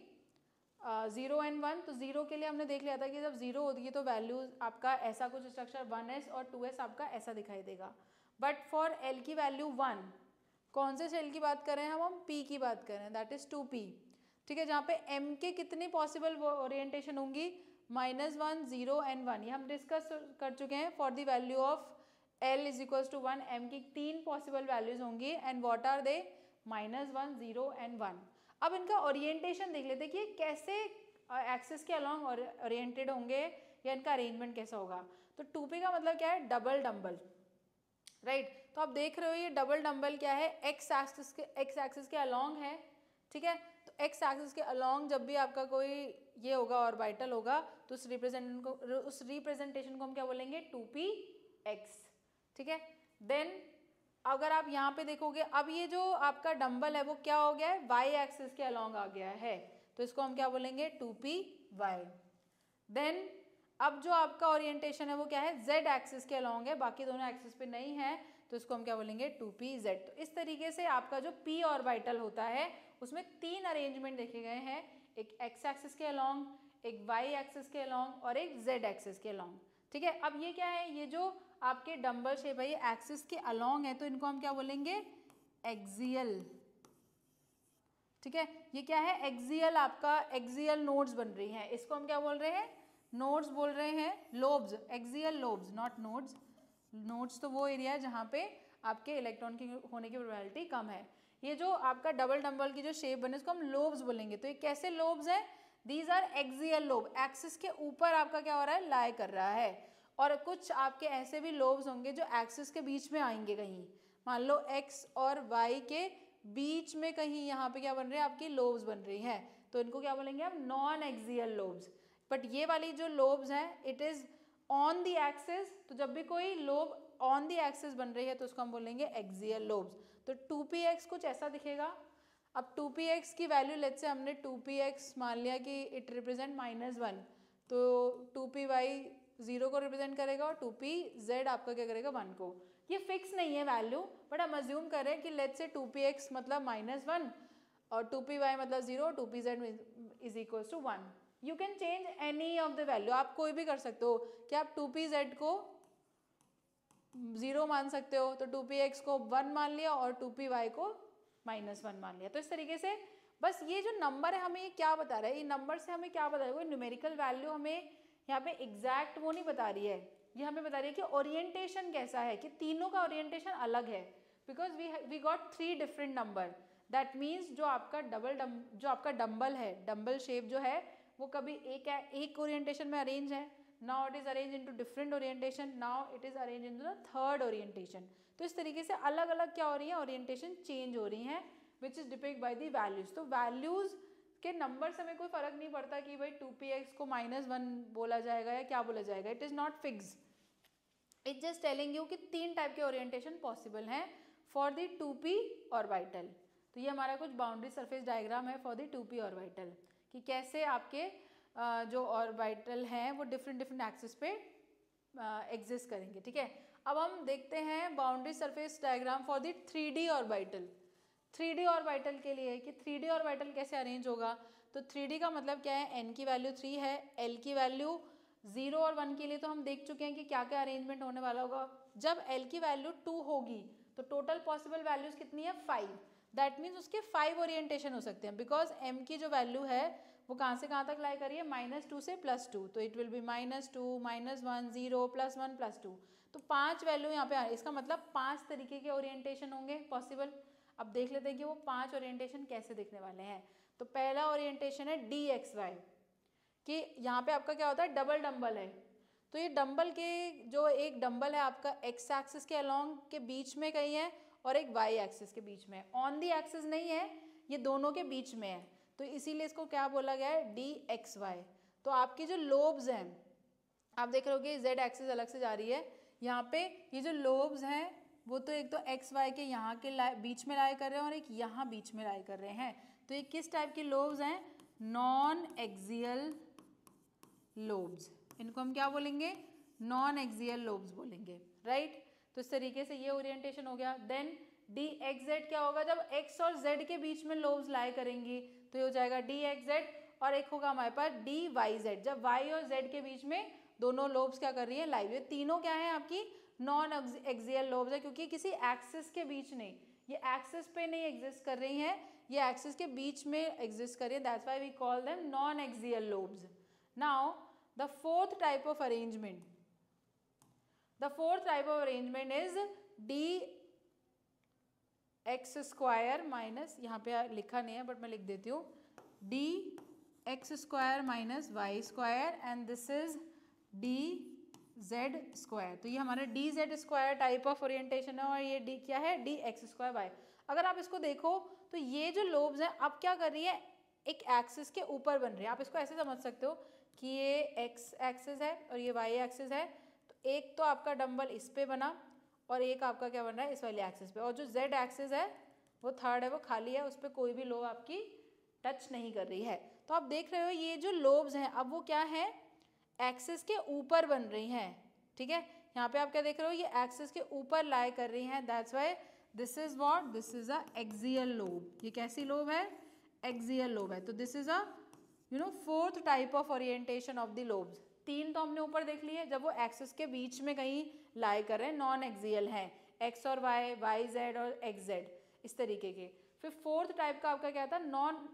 0 and 1. तो 0 के लिए हमने देख लिया था कि जब 0 होगी तो वैल्यूज आपका ऐसा कुछ स्ट्रक्चर 1s और 2s आपका ऐसा दिखाई देगा. बट फॉर l की वैल्यू 1, कौन से शेल की बात कर रहे हैं हम p की बात कर रहे हैं, दैट इज 2p. ठीक है, जहाँ पे m के कितनी पॉसिबल ओरिएंटेशन होंगी, -1, 0 and 1. ये हम डिस्कस कर चुके हैं. For the value of l is equals to 1, m की 3 पॉसिबल वैल्यूज होंगी and what are they, -1, 0 and 1. अब इनका ओरिएंटेशन देख लेते हैं कि कैसे एक्सिस के अलोंग ओरिएंटेड होंगे या इनका अरेंजमेंट कैसा होगा. तो 2p का मतलब क्या है, डबल डंबल. राइट, तो आप देख रहे हो ये डबल डंबल क्या है, एक्स एक्सिस के अलोंग है. ठीक है, तो एक्स एक्सिस के अलोंग जब भी आपका कोई ये होगा ऑर्बिटल होगा तो उस रिप्रेजेंटेशन को हम क्या बोलेंगे, 2px. ठीक है, देन अगर आप यहाँ पे देखोगे अब ये जो आपका डंबल है वो क्या हो गया है, वाई एक्सिस के अलोंग आ गया है, तो इसको हम क्या बोलेंगे, 2py. देन अब जो आपका ओरिएंटेशन है वो क्या है, जेड एक्सिस के अलोंग है, बाकी दोनों एक्सिस पे नहीं है, तो इसको हम क्या बोलेंगे, 2pz. तो इस तरीके से आपका जो p ऑर्बिटल होता है उसमें 3 अरेंजमेंट देखे गए हैं, एक एक्स एक्सिस के अलोंग, एक वाई एक्सिस के अलोंग और एक जेड एक्सिस के अलोंग. ठीक है, अब ये क्या है, ये जो आपके डंबल शेप है ये एक्सिस के अलोंग है, तो इनको हम क्या बोलेंगे, एक्सियल. ठीक है, ये क्या है, एक्सियल, आपका एक्सियल नोड्स बन रही हैं, इसको हम क्या बोल रहे हैं, नोड्स बोल रहे हैं, lobes, axial lobes, not nodes. Nodes तो वो एरिया है जहाँ पे आपके इलेक्ट्रॉन की होने की प्रोबेबिलिटी कम है. ये जो आपका डबल डंबल की जो शेप बने इसको हम लोब्स बोलेंगे. तो ये कैसे लोब्स हैं, these are axial lobe, axis के ऊपर आपका क्या हो रहा है, लाई कर रहा है. और कुछ आपके ऐसे भी लोब्स होंगे जो एक्सिस के बीच में आएंगे कहीं, मान लो x और y के बीच में कहीं यहाँ पे क्या बन रहे हैं, आपकी लोब्स बन रही हैं, तो इनको क्या बोलेंगे हम, नॉन एक्सियल लोब्स। बट ये वाली जो लोब्स हैं it is on the axis, तो जब भी कोई लोब ऑन द एक्सिस बन रही है तो उसको हम बोलेंगे एक्सियल लोब्स। तो 2px कुछ ऐसा दिखेगा। अब 2px की वैल्यू लेट्स से हमने 2px मान लिया कि इट रिप्रेजेंट -1, तो 2py 0 को रिप्रेजेंट करेगा और 2pz आपका क्या करेगा, 1 को। ये फिक्स नहीं है वैल्यू, बट हम अज्यूम करें कि लेट्स से 2px मतलब -1 और 2py मतलब 0, 2pz is equal to 1। You can change any of the value, आप कोई भी कर सकते हो कि आप 2pz को 0 मान सकते हो, तो 2px को 1 मान लिया और 2py को -1 मान लिया। तो इस तरीके से बस ये जो नंबर है हमें ये क्या बता रहा है, ये नंबर से हमें क्या बता रहा है, कोई न्यूमेरिकल वैल्यू हमें यहाँ पे एग्जैक्ट वो नहीं बता रही है, ये हमें बता रही है कि ओरिएंटेशन कैसा है, कि तीनों का ओरिएंटेशन अलग है। Because we got 3 different number, that means जो आपका डम्बल है, डम्बल शेप जो है वो कभी एक ओरिएंटेशन में अरेंज है, now it is arranged into different orientation, now it is arranged into the third orientation। तो इस तरीके से अलग अलग क्या हो रही है, ओरिएंटेशन चेंज हो रही हैं, which is depicted by the values। तो वैल्यूज के नंबर से हमें कोई फर्क नहीं पड़ता कि भाई 2px को -1 बोला जाएगा या क्या बोला जाएगा, it is not fix, it just telling you कि 3 टाइप के ओरिएंटेशन पॉसिबल हैं फॉर द 2p ऑर्बिटल। तो ये हमारा कुछ बाउंड्री सरफेस डायग्राम है फॉर द 2p ऑर्बिटल, कि कैसे आपके जो ऑर्बिटल हैं वो डिफरेंट एक्सिस पे एग्जिस्ट करेंगे। ठीक है, अब हम देखते हैं boundary surface diagram for the 3D orbital. 3D orbital के लिए कि 3D ऑर्बिटल कैसे अरेंज होगा, तो 3D का मतलब क्या है, n की वैल्यू 3 है, l की वैल्यू 0 और 1 के लिए तो हम देख चुके हैं कि क्या क्या अरेंजमेंट होने वाला होगा। जब l की वैल्यू 2 होगी तो टोटल पॉसिबल वैल्यूज कितनी है, 5। दैट मीन्स उसके 5 ओरिएंटेशन हो सकते हैं, बिकॉज m की जो वैल्यू है वो कहाँ से कहाँ तक लाई करिए, -2 से +2, तो इट विल बी -2 -1 0 +1 +2। तो 5 वैल्यू यहाँ पे आ रही है, इसका मतलब 5 तरीके के ओरिएंटेशन होंगे पॉसिबल। अब देख लेते हैं कि वो 5 ओरिएंटेशन कैसे दिखने वाले हैं। तो पहला ओरिएंटेशन है DXY, कि यहाँ पे आपका क्या होता है, डबल डंबल है। तो ये डंबल के जो एक डंबल है आपका x एक्सिस के अलोंग के बीच में कहीं है और एक y एक्सिस के बीच में, ऑन दी एक्सिस नहीं है, ये दोनों के बीच में है, तो इसीलिए इसको क्या बोला गया है, DXY। तो आपकी जो लोब्स हैं आप देख रहे हो कि z एक्सिस अलग से जा रही है, यहाँ पे ये जो लोब्स हैं वो तो एक तो XY के यहाँ के बीच में लाई कर रहे हैं और एक यहाँ बीच में लाई कर रहे हैं। तो ये किस टाइप के लोब्स हैं, नॉन एक्सियल लोब्स, इनको हम क्या बोलेंगे, नॉन एक्सियल लोब्स बोलेंगे, राइट। तो इस तरीके से ये ओरिएंटेशन हो गया। देन DXZ क्या होगा, जब x और z के बीच में लोब्स लाई करेंगी तो ये हो जाएगा DXZ, और एक होगा हमारे पास DYZ, जब y और z के बीच में दोनों लोब्स क्या कर रही है, लाइव। ये तीनों क्या है, आपकी नॉन एक्सियल लोब्स है, क्योंकि किसी एक्सिस के बीच नहीं, ये एक्सिस पे नहीं एग्जिस्ट कर रही हैं, ये एक्सिस के बीच में एग्जिस्ट कर रही है, that's why we call them non axial lobes. Now the fourth type of arrangement, the fourth type of arrangement is dx square minus, यहाँ पे लिखा नहीं है बट मैं लिख देती हूँ, dx square minus y square and this is dz square। तो ये हमारा dz square type of orientation है और ये d क्या है, dx square y। अगर आप इसको देखो तो ये जो लोब्स हैं अब क्या कर रही है, एक एक्सिस के ऊपर बन रही है। आप इसको ऐसे समझ सकते हो कि ये x एक्सिस है और ये y एक्सिस है, एक तो आपका डंबल इस पे बना और एक आपका क्या बन रहा है, इस वाले एक्सिस पे, और जो z एक्सिस है वो थर्ड है, वो खाली है, उस पर कोई भी लोब आपकी टच नहीं कर रही है। तो आप देख रहे हो ये जो लोब्स हैं अब वो क्या है, एक्सिस के ऊपर बन रही हैं। ठीक है, यहाँ पे आप क्या देख रहे हो, ये एक्सिस के ऊपर लाई कर रही हैं, that's why this is what, this is a axial lobe. ये कैसी लोब है, एक्सियल लोब है। तो this is a fourth type of orientation of the lobes. 3 तो हमने ऊपर देख लिए, जब वो एक्सिस के बीच में कहीं लाई कर रहे हैं, नॉन एक्सियल हैं, x और y, yz और xz, इस तरीके के। फिर फोर्थ टाइप का आपका क्या था, नॉन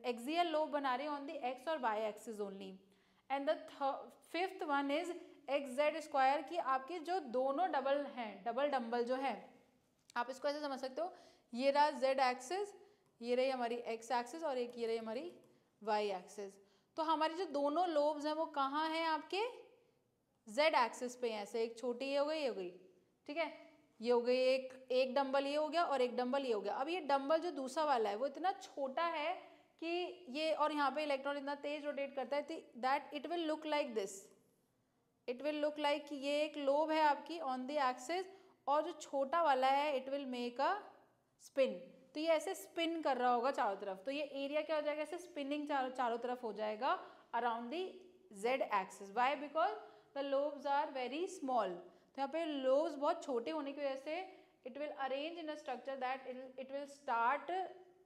एक्सियल लोब बना रहे हैं ऑन द x और y axis only. And the fifth one is xz square, की आपके जो दोनों डबल हैं, डबल डंबल जो है, आप इसको ऐसे समझ सकते हो, ये रहा z एक्सिस, ये रही हमारी x एक्सिस और एक ये रही हमारी y एक्सिस। तो हमारी जो दोनों लोब्स हैं वो कहाँ हैं, आपके z एक्सिस पे हैं, ऐसे एक छोटी ये हो गई, ठीक है। ये हो गई एक डंबल ये हो गया और एक डंबल ये हो गया। अब ये डंबल जो दूसरा वाला है वो इतना छोटा है कि ये, और यहाँ पे इलेक्ट्रॉन इतना तेज रोटेट करता है that it will look like this, it will look like कि ये एक लोब है आपकी ऑन द एक्सिस, और जो छोटा वाला है it will make a spin. तो ये ऐसे स्पिन कर रहा होगा चारों तरफ, तो ये एरिया क्या हो जाएगा, ऐसे स्पिनिंग चारों तरफ हो जाएगा around the Z axis. Why? Because the lobes are very small. तो यहाँ पे लोब्स बहुत छोटे होने की वजह से it will arrange in a structure that it will start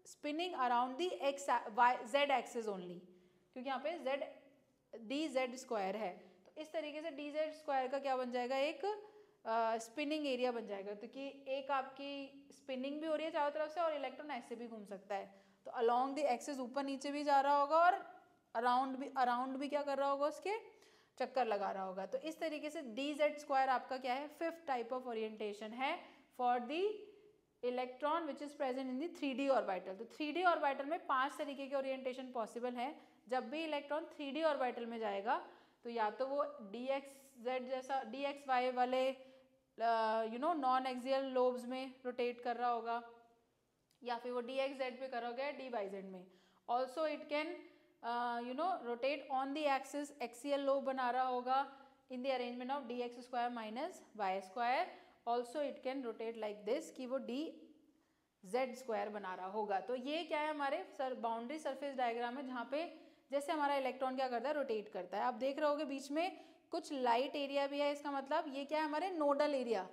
spinning around the Z axis only, क्योंकि यहाँ पे जेड डी जेड स्क्वायर है। तो इस तरीके से डी जेड स्क्वायर का क्या बन जाएगा, एक स्पिनिंग एरिया बन जाएगा। तो कि एक आपकी स्पिनिंग भी हो रही है चारों तरफ से और इलेक्ट्रॉन ऐसे भी घूम सकता है। तो अलोंग द एक्सिस ऊपर नीचे भी जा रहा होगा और अराउंड भी क्या कर रहा होगा, उसके चक्कर लगा रहा होगा। तो इस तरीके से डी जेड स्क्वायर आपका क्या है, फिफ्थ टाइप ऑफ ओरिएंटेशन है for the electron which is present in the 3D orbital. तो 3D ऑर्बिटल में 5 तरीके के ओरिएंटेशन पॉसिबल है। जब भी इलेक्ट्रॉन 3D ऑर्बिटल में जाएगा तो या तो वो DXZ जैसा DXY वाले नॉन एक्सियल लोब्स में रोटेट कर रहा होगा, या फिर वो DXZ पे कर रहा होगा DYZ में। Also it can rotate on the axis, axial lobe बना रहा होगा in the arrangement of DX square minus Y square. Also it can rotate like this कि वो DZ स्क्वायर बना रहा होगा। तो ये क्या है, हमारे बाउंड्री सरफेस डायग्राम है, जहाँ पे जैसे हमारा इलेक्ट्रॉन क्या करता है, रोटेट करता है। आप देख रहे होगे बीच में कुछ लाइट एरिया भी है, इसका मतलब ये क्या है, हमारे नोडल एरिया।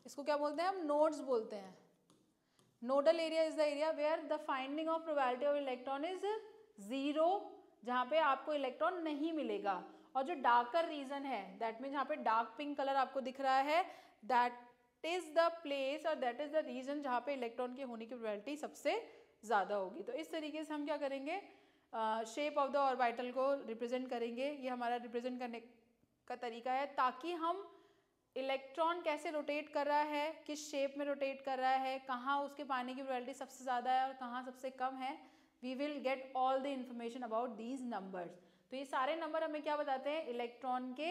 इसको क्या बोलते हैं हम, नोड्स बोलते हैं। Nodal area is the area where the finding of probability of electron is 0, जहाँ पे आपको इलेक्ट्रॉन नहीं मिलेगा। और जो डार्कर रीजन है, दैट मीन जहाँ पे डार्क पिंक कलर आपको दिख रहा है, दैट इज द प्लेस और दैट इज द रीजन जहाँ पे इलेक्ट्रॉन के होने की प्रोबेबिलिटी सबसे ज़्यादा होगी। तो इस तरीके से हम क्या करेंगे, शेप ऑफ द ऑर्बिटल को रिप्रेजेंट करेंगे। ये हमारा रिप्रेजेंट करने का तरीका है, ताकि हम इलेक्ट्रॉन कैसे रोटेट कर रहा है, किस शेप में रोटेट कर रहा है, कहाँ उसके पाने की प्रोबेबिलिटी सबसे ज़्यादा है और कहाँ सबसे कम है, we will get all the information about these numbers. तो ये सारे नंबर हमें क्या बताते हैं, इलेक्ट्रॉन के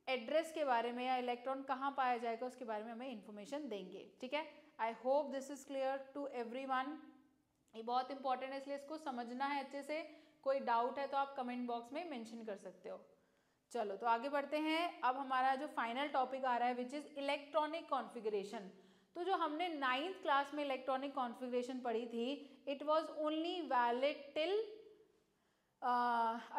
एड्रेस के बारे में, या इलेक्ट्रॉन कहाँ पाया जाएगा उसके बारे में हमें इंफॉर्मेशन देंगे। ठीक है, I hope this is clear to everyone. ये बहुत इंपॉर्टेंट है, इसलिए इसको समझना है अच्छे से। कोई डाउट है तो आप कमेंट बॉक्स में मेंशन कर सकते हो। चलो तो आगे बढ़ते हैं। अब हमारा जो फाइनल टॉपिक आ रहा है विच इज इलेक्ट्रॉनिक कॉन्फ़िगरेशन। तो जो हमने 9th क्लास में इलेक्ट्रॉनिक कॉन्फ़िगरेशन पढ़ी थी, it was only valid till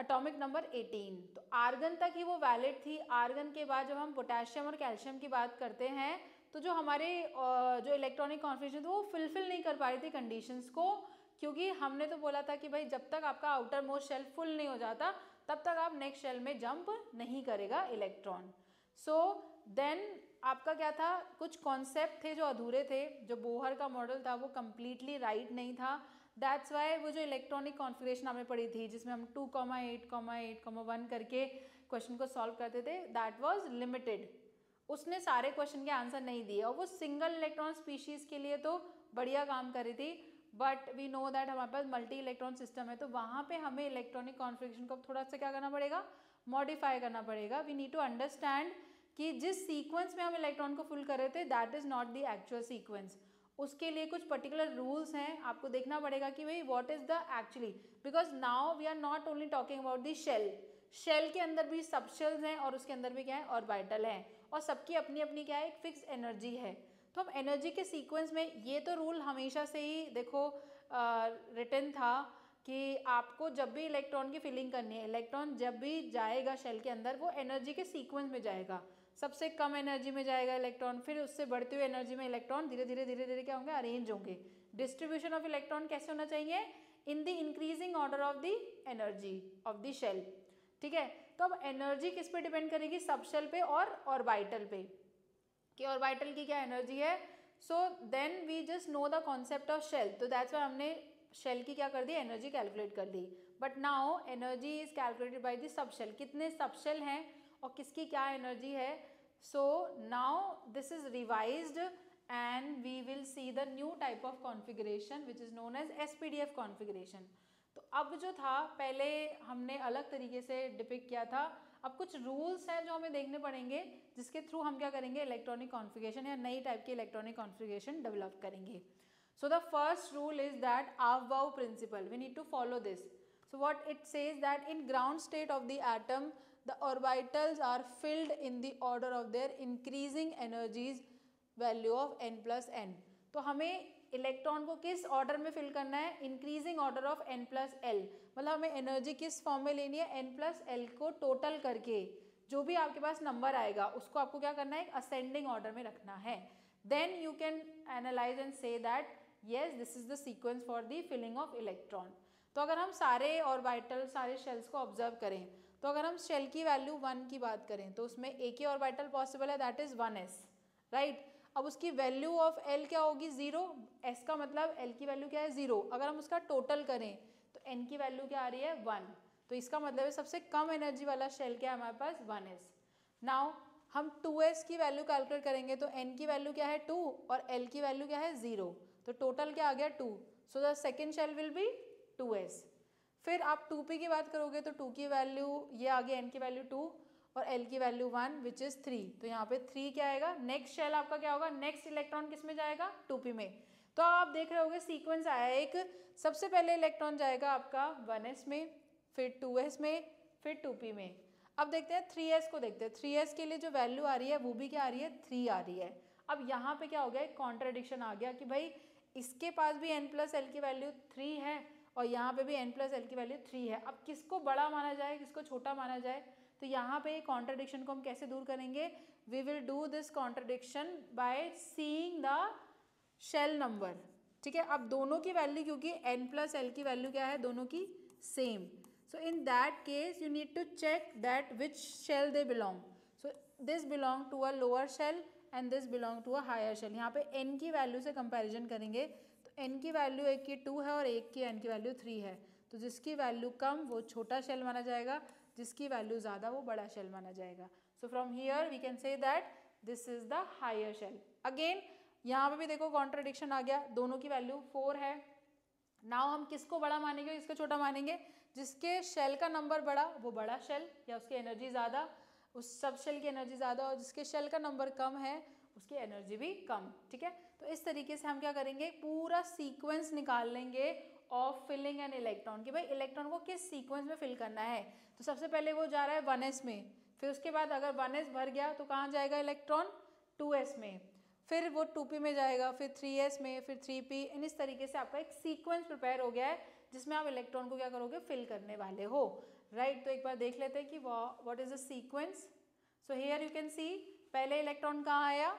atomic number 18। तो आर्गन तक ही वो वैलिड थी। आर्गन के बाद जब हम पोटेशियम और कैल्शियम की बात करते हैं, तो जो हमारे जो इलेक्ट्रॉनिक कॉन्फ़िगरेशन थी वो फुलफिल नहीं कर पा रही थी कंडीशंस को, क्योंकि हमने तो बोला था कि भाई जब तक आपका आउटर मोस्ट शेल फुल नहीं हो जाता तब तक आप नेक्स्ट शेल में जंप नहीं करेगा इलेक्ट्रॉन। सो देन आपका क्या था, कुछ कॉन्सेप्ट थे जो अधूरे थे। जो बोहर का मॉडल था वो कम्प्लीटली राइट नहीं था। दैट्स वाई वो जो इलेक्ट्रॉनिक कॉन्फ़िगरेशन हमने पढ़ी थी, जिसमें हम 2,8,8,1 करके क्वेश्चन को सॉल्व करते थे, दैट वाज लिमिटेड। उसने सारे क्वेश्चन के आंसर नहीं दिए, और वो सिंगल इलेक्ट्रॉन स्पीशीज़ के लिए तो बढ़िया काम कर रही थी, बट वी नो दैट हमारे पास मल्टी इलेक्ट्रॉन सिस्टम है, तो वहाँ पे हमें इलेक्ट्रॉनिक कॉन्फ़िगरेशन को थोड़ा सा क्या करना पड़ेगा, मॉडिफाई करना पड़ेगा। वी नीड टू अंडरस्टैंड कि जिस सीक्वेंस में हम इलेक्ट्रॉन को फुल कर रहे थे, that is not the actual sequence. उसके लिए कुछ पर्टिकुलर रूल्स हैं, आपको देखना पड़ेगा कि भाई what is the actually, because now we are not only talking about the shell. Shell के अंदर भी सब शेल्स हैं और उसके अंदर भी क्या है, ऑर्बिटल है, और सबकी अपनी अपनी क्या है, एक फिक्स एनर्जी है। तो हम एनर्जी के सीक्वेंस में, ये तो रूल हमेशा से ही देखो रिटन था कि आपको जब भी इलेक्ट्रॉन की फिलिंग करनी है, इलेक्ट्रॉन जब भी जाएगा शेल के अंदर, वो एनर्जी के सीक्वेंस में जाएगा। सबसे कम एनर्जी में जाएगा इलेक्ट्रॉन, फिर उससे बढ़ती हुई एनर्जी में इलेक्ट्रॉन धीरे धीरे क्या होंगे, अरेंज होंगे। डिस्ट्रीब्यूशन ऑफ इलेक्ट्रॉन कैसे होना चाहिए, in the increasing order of the energy of the shell. ठीक है, तो अब एनर्जी किस पे डिपेंड करेगी, सब शेल पे और ऑर्बिटल पे, कि ऑर्बिटल की क्या एनर्जी है। So then we just know the concept of shell. तो दैट्स वाई हमने शेल की क्या कर दी, एनर्जी कैलकुलेट कर दी। But now energy is calculated by the subshell, कितने सब शेल हैं और किसकी क्या एनर्जी है। So now this is revised and we will see the new type of configuration which is known as SPDF configuration. तो अब जो था, पहले हमने अलग तरीके से डिपिक्ट किया था, अब कुछ रूल्स हैं जो हमें देखने पड़ेंगे जिसके थ्रू हम क्या करेंगे, इलेक्ट्रॉनिक कॉन्फ़िगरेशन या नई टाइप की इलेक्ट्रॉनिक कॉन्फ़िगरेशन डेवलप करेंगे. So the first rule is that Aufbau principle. We need to follow this. So what it says that in ground state of the atom, the orbitals are filled in the order of their increasing energies value of n plus n. तो हमें electron को किस order में fill करना है, increasing order of n plus L. मतलब हमें energy किस फॉर्म में लेनी है, n प्लस एल को टोटल करके जो भी आपके पास नंबर आएगा उसको आपको क्या करना है, एक असेंडिंग ऑर्डर में रखना है. Then you can analyse and say that yes this is the sequence for the filling of electron. तो अगर हम सारे ऑर्बिटल, सारे शेल्स को ऑब्जर्व करें, तो अगर हम शेल की वैल्यू 1 की बात करें तो उसमें एक ही ऑर्बिटल पॉसिबल है, दैट इज 1s, राइट. अब उसकी वैल्यू ऑफ l क्या होगी, 0. s का मतलब l की वैल्यू क्या है, 0. अगर हम उसका टोटल करें तो n की वैल्यू क्या आ रही है, 1. तो इसका मतलब है सबसे कम एनर्जी वाला शेल क्या है हमारे पास, 1s. नाउ हम 2s की वैल्यू कैलकुलेट करेंगे तो n की वैल्यू क्या है 2 और l की वैल्यू क्या है 0. तो टोटल क्या आ गया 2. So the second shell will be 2s. फिर आप 2p की बात करोगे तो 2 की वैल्यू ये आ गया, n की वैल्यू 2 और l की वैल्यू 1 विच इज 3. तो यहाँ पे 3 क्या आएगा, नेक्स्ट शेल आपका क्या होगा, नेक्स्ट इलेक्ट्रॉन किस में जाएगा, 2p में. तो आप देख रहे होगे सीक्वेंस आया एक, सबसे पहले इलेक्ट्रॉन जाएगा आपका 1s में, फिर 2s में, फिर 2p में. अब देखते हैं 3s को, देखते हैं 3s के लिए जो वैल्यू आ रही है वो भी क्या आ रही है, 3 आ रही है. अब यहाँ पे क्या हो गया, एक कॉन्ट्राडिक्शन आ गया कि भाई इसके पास भी n प्लस एल की वैल्यू 3 है और यहाँ पे भी n प्लस एल की वैल्यू 3 है. अब किसको बड़ा माना जाए, किसको छोटा माना जाए. तो यहाँ पे कॉन्ट्राडिक्शन को हम कैसे दूर करेंगे, we will do this contradiction by seeing the shell number. ठीक है, अब दोनों की वैल्यू, क्योंकि n प्लस एल की वैल्यू क्या है, दोनों की same. So in that case you need to check that which shell they belong. So this belong to a lower shell and this belong to a higher shell. यहाँ पे n की value से comparison करेंगे तो n की value एक की 2 है और एक की n की वैल्यू 3 है. तो जिसकी वैल्यू कम वो छोटा शेल माना जाएगा, जिसकी वैल्यू ज़्यादा वो बड़ा शेल माना जाएगा. So from here we can say that this is the higher shell. Again यहाँ पे भी देखो कॉन्ट्राडिक्शन आ गया, दोनों की वैल्यू 4 है. नाउ हम किसको बड़ा मानेंगे, किसको छोटा मानेंगे, जिसके शेल का नंबर बड़ा वो बड़ा शेल या उसकी एनर्जी ज़्यादा, उस सब शेल की एनर्जी ज़्यादा, और जिसके शेल का नंबर कम है उसकी एनर्जी भी कम. ठीक है, तो इस तरीके से हम क्या करेंगे, पूरा सीक्वेंस निकाल लेंगे ऑफ फिलिंग एन इलेक्ट्रॉन कि भाई इलेक्ट्रॉन को किस सीक्वेंस में फिल करना है. तो सबसे पहले वो जा रहा है 1s में, फिर उसके बाद अगर 1s भर गया तो कहाँ जाएगा इलेक्ट्रॉन, 2s में, फिर वो 2p में जाएगा, फिर 3s में, फिर 3p. इस तरीके से आपका एक सीक्वेंस प्रिपेयर हो गया है जिसमें आप इलेक्ट्रॉन को क्या करोगे, फिल करने वाले हो, राइट. तो एक बार देख लेते हैं कि what is the sequence. So here you can सी, पहले इलेक्ट्रॉन कहाँ आया,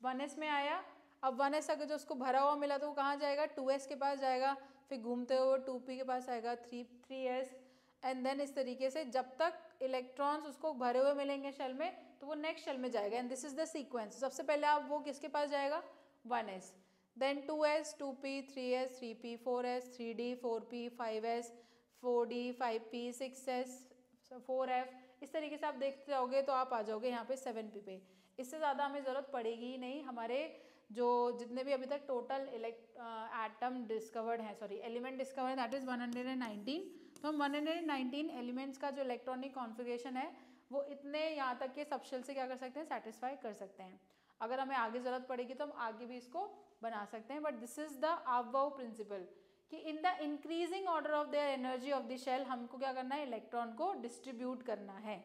1s में आया. अब 1s अगर जो उसको भरा हुआ मिला तो वो कहाँ जाएगा, 2s के पास जाएगा, फिर घूमते हुए 2p के पास आएगा, 3s, एंड देन इस तरीके से जब तक इलेक्ट्रॉन्स उसको भरे हुए मिलेंगे शेल में तो वो नेक्स्ट शेल में जाएगा. And this is the sequence. सबसे पहले आप वो किसके पास जाएगा, 1s, then 2s, 2p, 3s, 3p, 4s, 3d, 4p, 5s, 4d, 5p, 6s, 4f. इस तरीके से आप देखते जाओगे तो आप आ जाओगे यहाँ पे 7p पे. इससे ज़्यादा हमें ज़रूरत पड़ेगी ही नहीं. हमारे जो जितने भी अभी तक टोटल एटम डिस्कवर्ड हैं, sorry element discovered, that is 119. तो हम 119 एलिमेंट्स का जो इलेक्ट्रॉनिक कॉन्फ़िगरेशन है वो इतने यहाँ तक के सबशेल से क्या कर सकते हैं, सेटिस्फाई कर सकते हैं. अगर हमें आगे ज़रूरत पड़ेगी तो हम आगे भी इसको बना सकते हैं. But this is the Aufbau principle कि in the increasing order of their energy of the shell हमको क्या करना है, इलेक्ट्रॉन को डिस्ट्रीब्यूट करना है.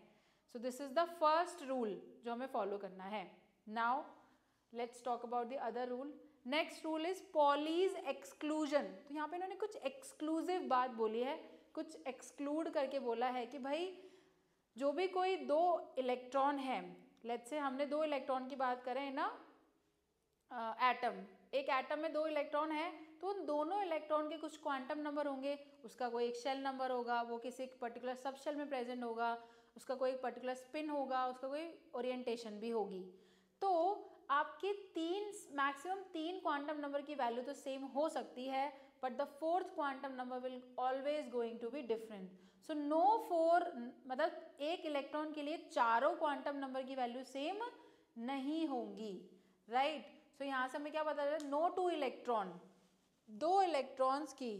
So this is the first rule जो हमें फॉलो करना है. Now let's talk about the other rule. Next rule is Pauli's exclusion. तो यहाँ पे इन्होंने कुछ एक्सक्लूसिव बात बोली है, कुछ एक्सक्लूड करके बोला है कि भाई जो भी कोई दो इलेक्ट्रॉन है, लेट्स से हमने दो इलेक्ट्रॉन की बात करें ना, एटम, एक एटम में दो इलेक्ट्रॉन है तो उन दोनों इलेक्ट्रॉन के कुछ क्वांटम नंबर होंगे, उसका कोई एक शेल नंबर होगा, वो किसी एक पर्टिकुलर सब शेल में प्रेजेंट होगा, उसका कोई पर्टिकुलर स्पिन होगा, उसका कोई ओरिएंटेशन भी होगी. तो आपके मैक्सिमम तीन क्वांटम नंबर की वैल्यू तो सेम हो सकती है, but the fourth quantum number will always going to be different. So no four, मतलब एक इलेक्ट्रॉन के लिए चारों क्वांटम नंबर की वैल्यू सेम नहीं होंगी, राइट. सो यहाँ से हमें क्या पता चला, नो टू इलेक्ट्रॉन, दो इलेक्ट्रॉन्स की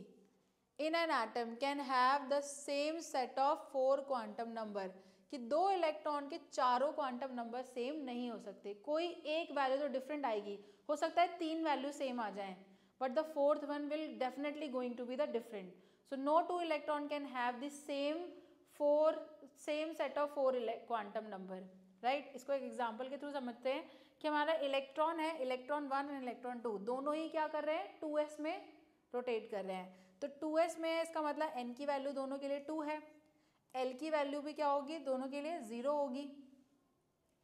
in an atom can have the same set of 4 quantum number. कि दो इलेक्ट्रॉन के चारों क्वांटम नंबर सेम नहीं हो सकते, कोई एक वैल्यू तो डिफरेंट आएगी, हो सकता है 3 वैल्यू सेम आ जाएं, but the fourth one will definitely going to be the different. So no two electron can have the same set of 4 quantum number, right. इसको एक एग्जाम्पल के थ्रू समझते हैं कि हमारा इलेक्ट्रॉन है, इलेक्ट्रॉन 1 और इलेक्ट्रॉन 2 दोनों ही क्या कर रहे हैं, 2s में रोटेट कर रहे हैं. तो 2s में है, इसका मतलब n की वैल्यू दोनों के लिए 2 है, l की वैल्यू भी क्या होगी, दोनों के लिए 0 होगी,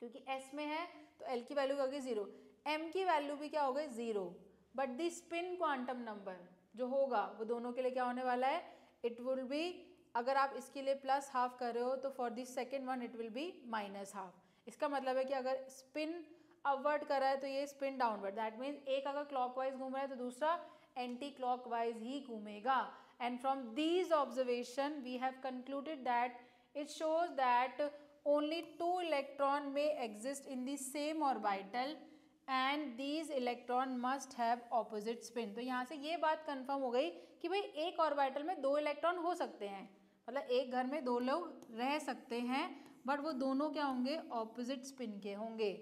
क्योंकि s में है तो l की वैल्यू क्या होगी 0, m की वैल्यू भी क्या होगी 0. But the spin quantum number जो होगा वो दोनों के लिए क्या होने वाला है, इट विल बी, अगर आप इसके लिए प्लस हाफ कर रहे हो तो for the second one it will B minus half. इसका मतलब है कि अगर स्पिन अपवर्ड कर रहा है तो ये स्पिन डाउनवर्ड, दैट मीन्स एक अगर क्लॉकवाइज घूम रहा है तो दूसरा एंटी क्लॉकवाइज ही घूमेगा. And from these observation we have concluded that it shows that only 2 electron may exist in the same orbital and these electron must have opposite spin. तो यहाँ से ये बात कंफर्म हो गई कि भाई एक ऑर्बिटल में 2 इलेक्ट्रॉन हो सकते हैं, मतलब एक घर में 2 लोग रह सकते हैं, बट वो दोनों क्या होंगे, ऑपोजिट स्पिन के होंगे.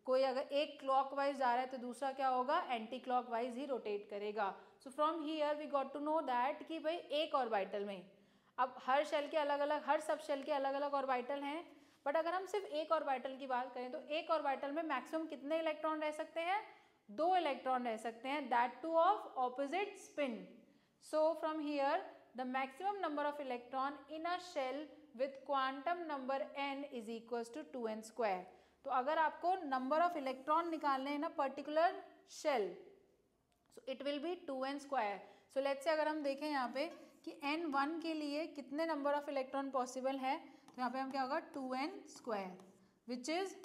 कोई अगर एक क्लॉकवाइज जा रहा है तो दूसरा क्या होगा, एंटी क्लॉकवाइज ही रोटेट करेगा. So from here we got to know that कि भाई एक ऑर्बिटल में, अब हर शेल के अलग अलग, हर सब शेल के अलग अलग ऑर्बिटल हैं, बट अगर हम सिर्फ एक ऑर्बिटल की बात करें तो एक ऑर्बिटल में मैक्सिमम कितने इलेक्ट्रॉन रह सकते हैं, 2 इलेक्ट्रॉन रह सकते हैं, that two of opposite spin. So from here the maximum number of electron in a shell with quantum number n is equals to 2n square. तो अगर आपको नंबर ऑफ इलेक्ट्रॉन निकालने हैं ना particular shell, so it will be 2n square. So let's say अगर हम देखें यहाँ पे कि n1 के लिए कितने नंबर ऑफ इलेक्ट्रॉन पॉसिबल है, तो यहाँ पे हम क्या होगा 2n square which is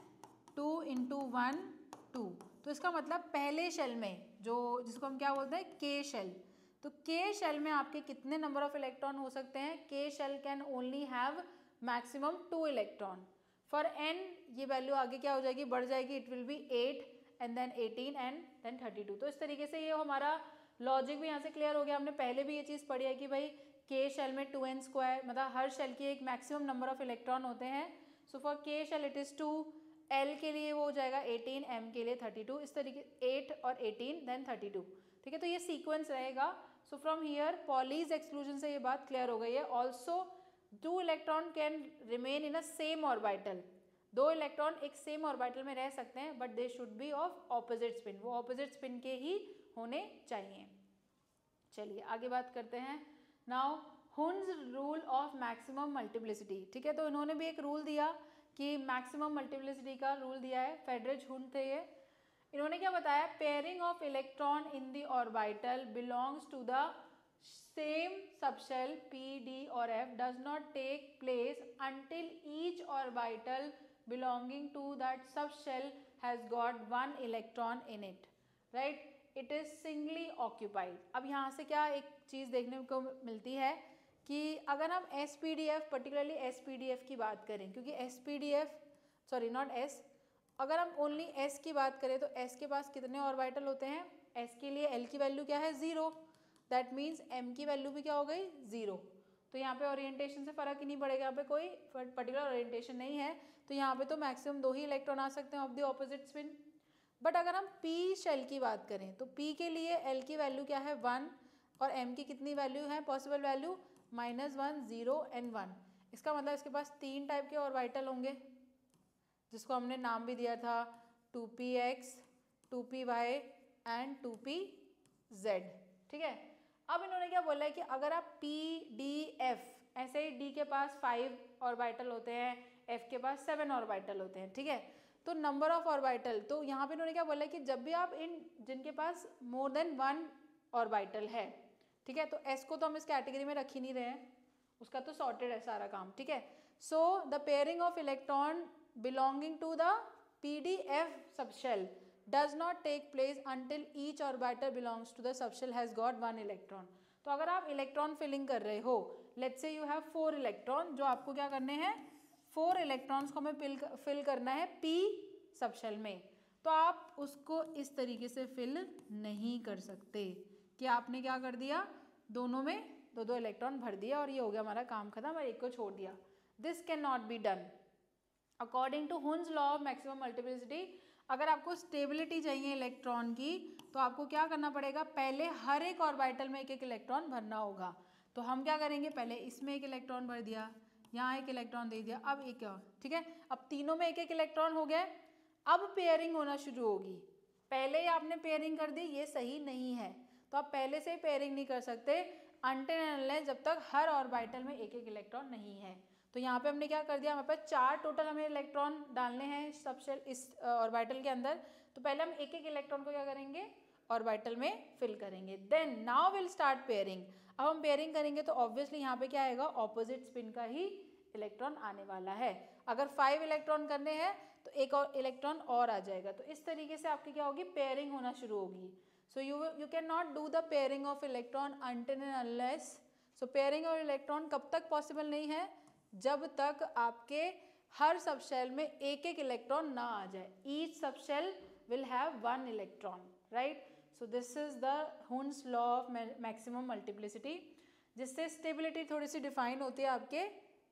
2 into 1 2. तो इसका मतलब पहले शेल में जो जिसको हम क्या बोलते हैं k शेल, तो k शेल में आपके कितने नंबर ऑफ इलेक्ट्रॉन हो सकते हैं, k shell can only have maximum 2 electron. For n ये वैल्यू आगे क्या हो जाएगी, बढ़ जाएगी, it will be 8 and then 18 and then 32. तो इस तरीके से ये हमारा लॉजिक भी यहाँ से क्लियर हो गया. हमने पहले भी ये चीज़ पढ़ी है कि भाई के शेल में 2n स्क्वायर, मतलब हर शेल की एक मैक्सिमम नंबर ऑफ इलेक्ट्रॉन होते हैं. सो फॉर के शेल इट इज़ 2, एल के लिए वो हो जाएगा 18, एम के लिए 32, इस तरीके 8 और 18 देन 32. ठीक है, तो ये सीक्वेंस रहेगा. सो फ्रॉम हियर पॉलीज एक्सक्लूजन से ये बात क्लियर हो गई है. Also 2 electron can remain in a same orbital, 2 electron एक सेम ऑर्बिटल में रह सकते हैं, but they should be of opposite spin, वो ऑपोजिट स्पिन के ही होने चाहिए. चलिए आगे बात करते हैं. Now Hund's rule of maximum multiplicity. ठीक है, तो इन्होंने भी एक रूल दिया कि मैक्सिमम मल्टीप्लिसिटी का रूल दिया है, फेडरिच हुन थे ये. इन्होंने क्या बताया, pairing of electron in the orbital belongs to the same subshell p, d और f does not take place until each orbital belonging to that subshell has got 1 electron in it, right. It is singly occupied. अब यहाँ से क्या एक चीज़ देखने को मिलती है कि अगर हम SPDF पर्टिकुलरली SPDF की बात करें, क्योंकि SPDF सॉरी नॉट S, अगर हम ओनली S की बात करें तो S के पास कितने ऑर्बिटल होते हैं, S के लिए L की वैल्यू क्या है 0, दैट मीन्स M की वैल्यू भी क्या हो गई 0. तो यहाँ पे ओरिएंटेशन से फ़र्क ही नहीं पड़ेगा, यहाँ पे कोई पर्टिकुलर ओरिएंटेशन नहीं है, तो यहाँ पे तो मैक्सिमम 2 ही इलेक्ट्रॉन आ सकते हैं of the opposite spin. But अगर हम P शेल की बात करें तो P के लिए L की वैल्यू क्या है 1 और M की कितनी वैल्यू है, पॉसिबल वैल्यू -1 0 एंड 1. इसका मतलब इसके पास 3 टाइप के ऑर्बिटल होंगे, जिसको हमने नाम भी दिया था 2px, 2py एंड 2pz. ठीक है, अब इन्होंने क्या बोला है कि अगर आप p d f, ऐसे ही d के पास 5 ऑर्बिटल होते हैं, f के पास 7 ऑर्बिटल होते हैं. ठीक है, तो नंबर ऑफ ऑर्बिटल, तो यहाँ पे इन्होंने क्या बोला है कि जब भी आप इन जिनके पास मोर देन 1 ऑर्बिटल है, ठीक है, तो s को तो हम इस कैटेगरी में रख ही नहीं रहे हैं, उसका तो सॉर्टेड है सारा काम. ठीक है, so the pairing of electron belonging to the PDF subshell does not take place until each orbital belongs to the subshell has got 1 electron. तो अगर आप इलेक्ट्रॉन फिलिंग कर रहे हो, let's say you have 4 electron, जो आपको क्या करने हैं 4 इलेक्ट्रॉन्स को हमें फिल करना है P सबशेल में, तो आप उसको इस तरीके से फिल नहीं कर सकते कि आपने क्या कर दिया, दोनों में 2-2 इलेक्ट्रॉन भर दिया और ये हो गया हमारा काम खत्म और एक को छोड़ दिया. This can not be done. According to Hund's law of maximum multiplicity, अगर आपको स्टेबिलिटी चाहिए इलेक्ट्रॉन की तो आपको क्या करना पड़ेगा, पहले हर एक ऑर्बिटल में एक एक इलेक्ट्रॉन भरना होगा। तो हम क्या करेंगे, पहले इसमें एक इलेक्ट्रॉन भर दिया, यहाँ एक इलेक्ट्रॉन दे दिया, अब एक और, ठीक है, अब तीनों में एक एक इलेक्ट्रॉन हो गया। अब पेयरिंग होना शुरू होगी। पहले ही आपने पेयरिंग कर दी, ये सही नहीं है, तो आप पहले से ही पेयरिंग नहीं कर सकते अनटिल एंड अनलेस जब तक हर ऑर्बिटल में एक एक इलेक्ट्रॉन नहीं है। तो यहाँ पे हमने क्या कर दिया, हमारे पास 4 टोटल हमें इलेक्ट्रॉन डालने हैं सब शेल इस ऑर्बिटल के अंदर। तो पहले हम एक एक इलेक्ट्रॉन को क्या करेंगे, ऑर्बिटल में फिल करेंगे। Then now will start pairing. अब हम पेयरिंग करेंगे तो ऑब्वियसली यहाँ पे क्या आएगा, ऑपोजिट स्पिन का ही इलेक्ट्रॉन आने वाला है। अगर 5 इलेक्ट्रॉन करने हैं तो एक और इलेक्ट्रॉन और आ जाएगा। तो इस तरीके से आपकी क्या होगी, पेयरिंग होना शुरू होगी। So you can not do the pairing of electron until and unless. So pairing of electron कब तक पॉसिबल नहीं है, जब तक आपके हर सब शेल में एक एक इलेक्ट्रॉन ना आ जाए। Each sub shell will have 1 electron, right. So this is the Hund's law of maximum multiplicity, जिससे स्टेबिलिटी थोड़ी सी डिफाइन होती है आपके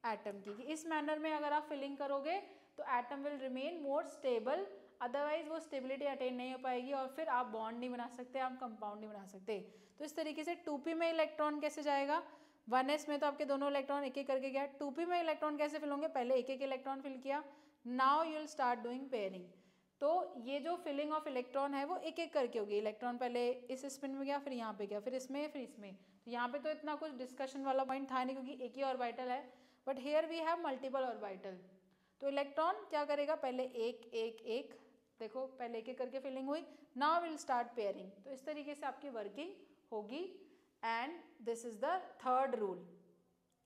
एटम की, कि इस मैनर में अगर आप फिलिंग करोगे तो atom will remain more stable, otherwise वो स्टेबिलिटी अटेन नहीं हो पाएगी और फिर आप बॉन्ड नहीं बना सकते, आप कंपाउंड नहीं बना सकते। तो इस तरीके से 2p में इलेक्ट्रॉन कैसे जाएगा, 1s में तो आपके दोनों इलेक्ट्रॉन एक एक करके गया, 2p में इलेक्ट्रॉन कैसे फिल होंगे, पहले एक एक इलेक्ट्रॉन फिल किया, now you will start doing pairing. तो ये जो फिलिंग ऑफ इलेक्ट्रॉन है वो एक एक करके होगी। इलेक्ट्रॉन पहले इस स्पिन में गया, फिर यहाँ पे गया, फिर इसमें, फिर इसमें। तो यहाँ पे तो इतना कुछ डिस्कशन वाला पॉइंट था नहीं क्योंकि एक ही ऑर्बिटल है, but here we have multiple orbital. तो इलेक्ट्रॉन क्या करेगा, पहले एक एक एक, देखो पहले एक एक करके फिलिंग हुई, नाउ विल स्टार्ट पेयरिंग। तो इस तरीके से आपकी वर्किंग होगी and this is the third rule.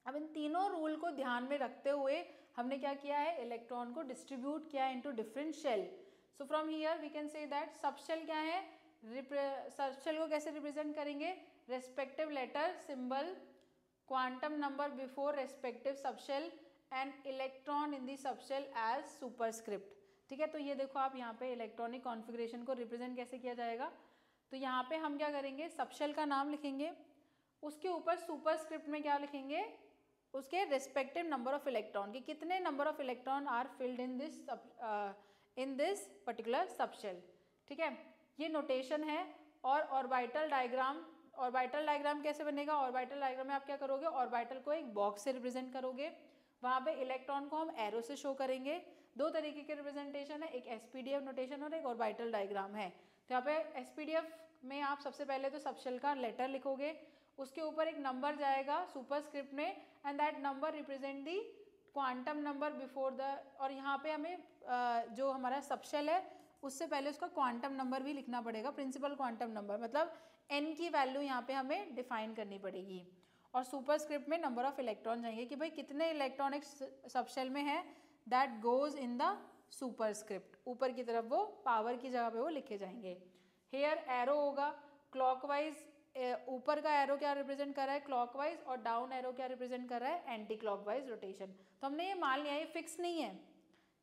अब इन तीनों रूल को ध्यान में रखते हुए हमने क्या किया है, इलेक्ट्रॉन को डिस्ट्रीब्यूट किया into different shell. So from here we can say that subshell क्या है, सबशेल को कैसे रिप्रेजेंट करेंगे, respective letter, symbol, quantum number before respective subshell and electron in the subshell as superscript. ठीक है, तो ये देखो आप यहाँ पे इलेक्ट्रॉनिक कॉन्फ़िगरेशन को रिप्रेजेंट कैसे किया जाएगा। तो यहाँ पे हम क्या करेंगे, सबशेल का नाम लिखेंगे, उसके ऊपर सुपरस्क्रिप्ट में क्या लिखेंगे, उसके रेस्पेक्टिव नंबर ऑफ इलेक्ट्रॉन, कि कितने number of electron are filled in this particular subshell. ठीक है, ये नोटेशन है। और ऑर्बिटल डायग्राम कैसे बनेगा, ऑर्बिटल डायग्राम में आप क्या करोगे, ऑर्बिटल को एक बॉक्स से रिप्रेजेंट करोगे, वहाँ पे इलेक्ट्रॉन को हम एरो से शो करेंगे। 2 तरीके के रिप्रेजेंटेशन है, एक एसपीडीएफ नोटेशन और एक ऑर्बिटल डायग्राम है। तो यहाँ पे एसपीडीएफ में आप सबसे पहले तो सबशेल का लेटर लिखोगे, उसके ऊपर एक नंबर जाएगा सुपरस्क्रिप्ट में, and that number represent the quantum number before the, और यहाँ पे हमें जो हमारा सबशेल है उससे पहले उसका क्वांटम नंबर भी लिखना पड़ेगा, प्रिंसिपल क्वांटम नंबर, मतलब n की वैल्यू यहाँ पे हमें डिफाइन करनी पड़ेगी। और सुपरस्क्रिप्ट में नंबर ऑफ इलेक्ट्रॉन जाएंगे कि भाई कितने इलेक्ट्रॉन एक सबशेल में है, that goes in the superscript, ऊपर की तरफ वो पावर की जगह पे वो लिखे जाएंगे। हेयर एरो होगा क्लॉकवाइज, ऊपर का एरो क्या रिप्रेजेंट कर रहा है, क्लॉकवाइज, और डाउन एरो क्या रिप्रेजेंट कर रहा है, एंटी क्लॉकवाइज रोटेशन। तो हमने ये मान लिया, ये फिक्स नहीं है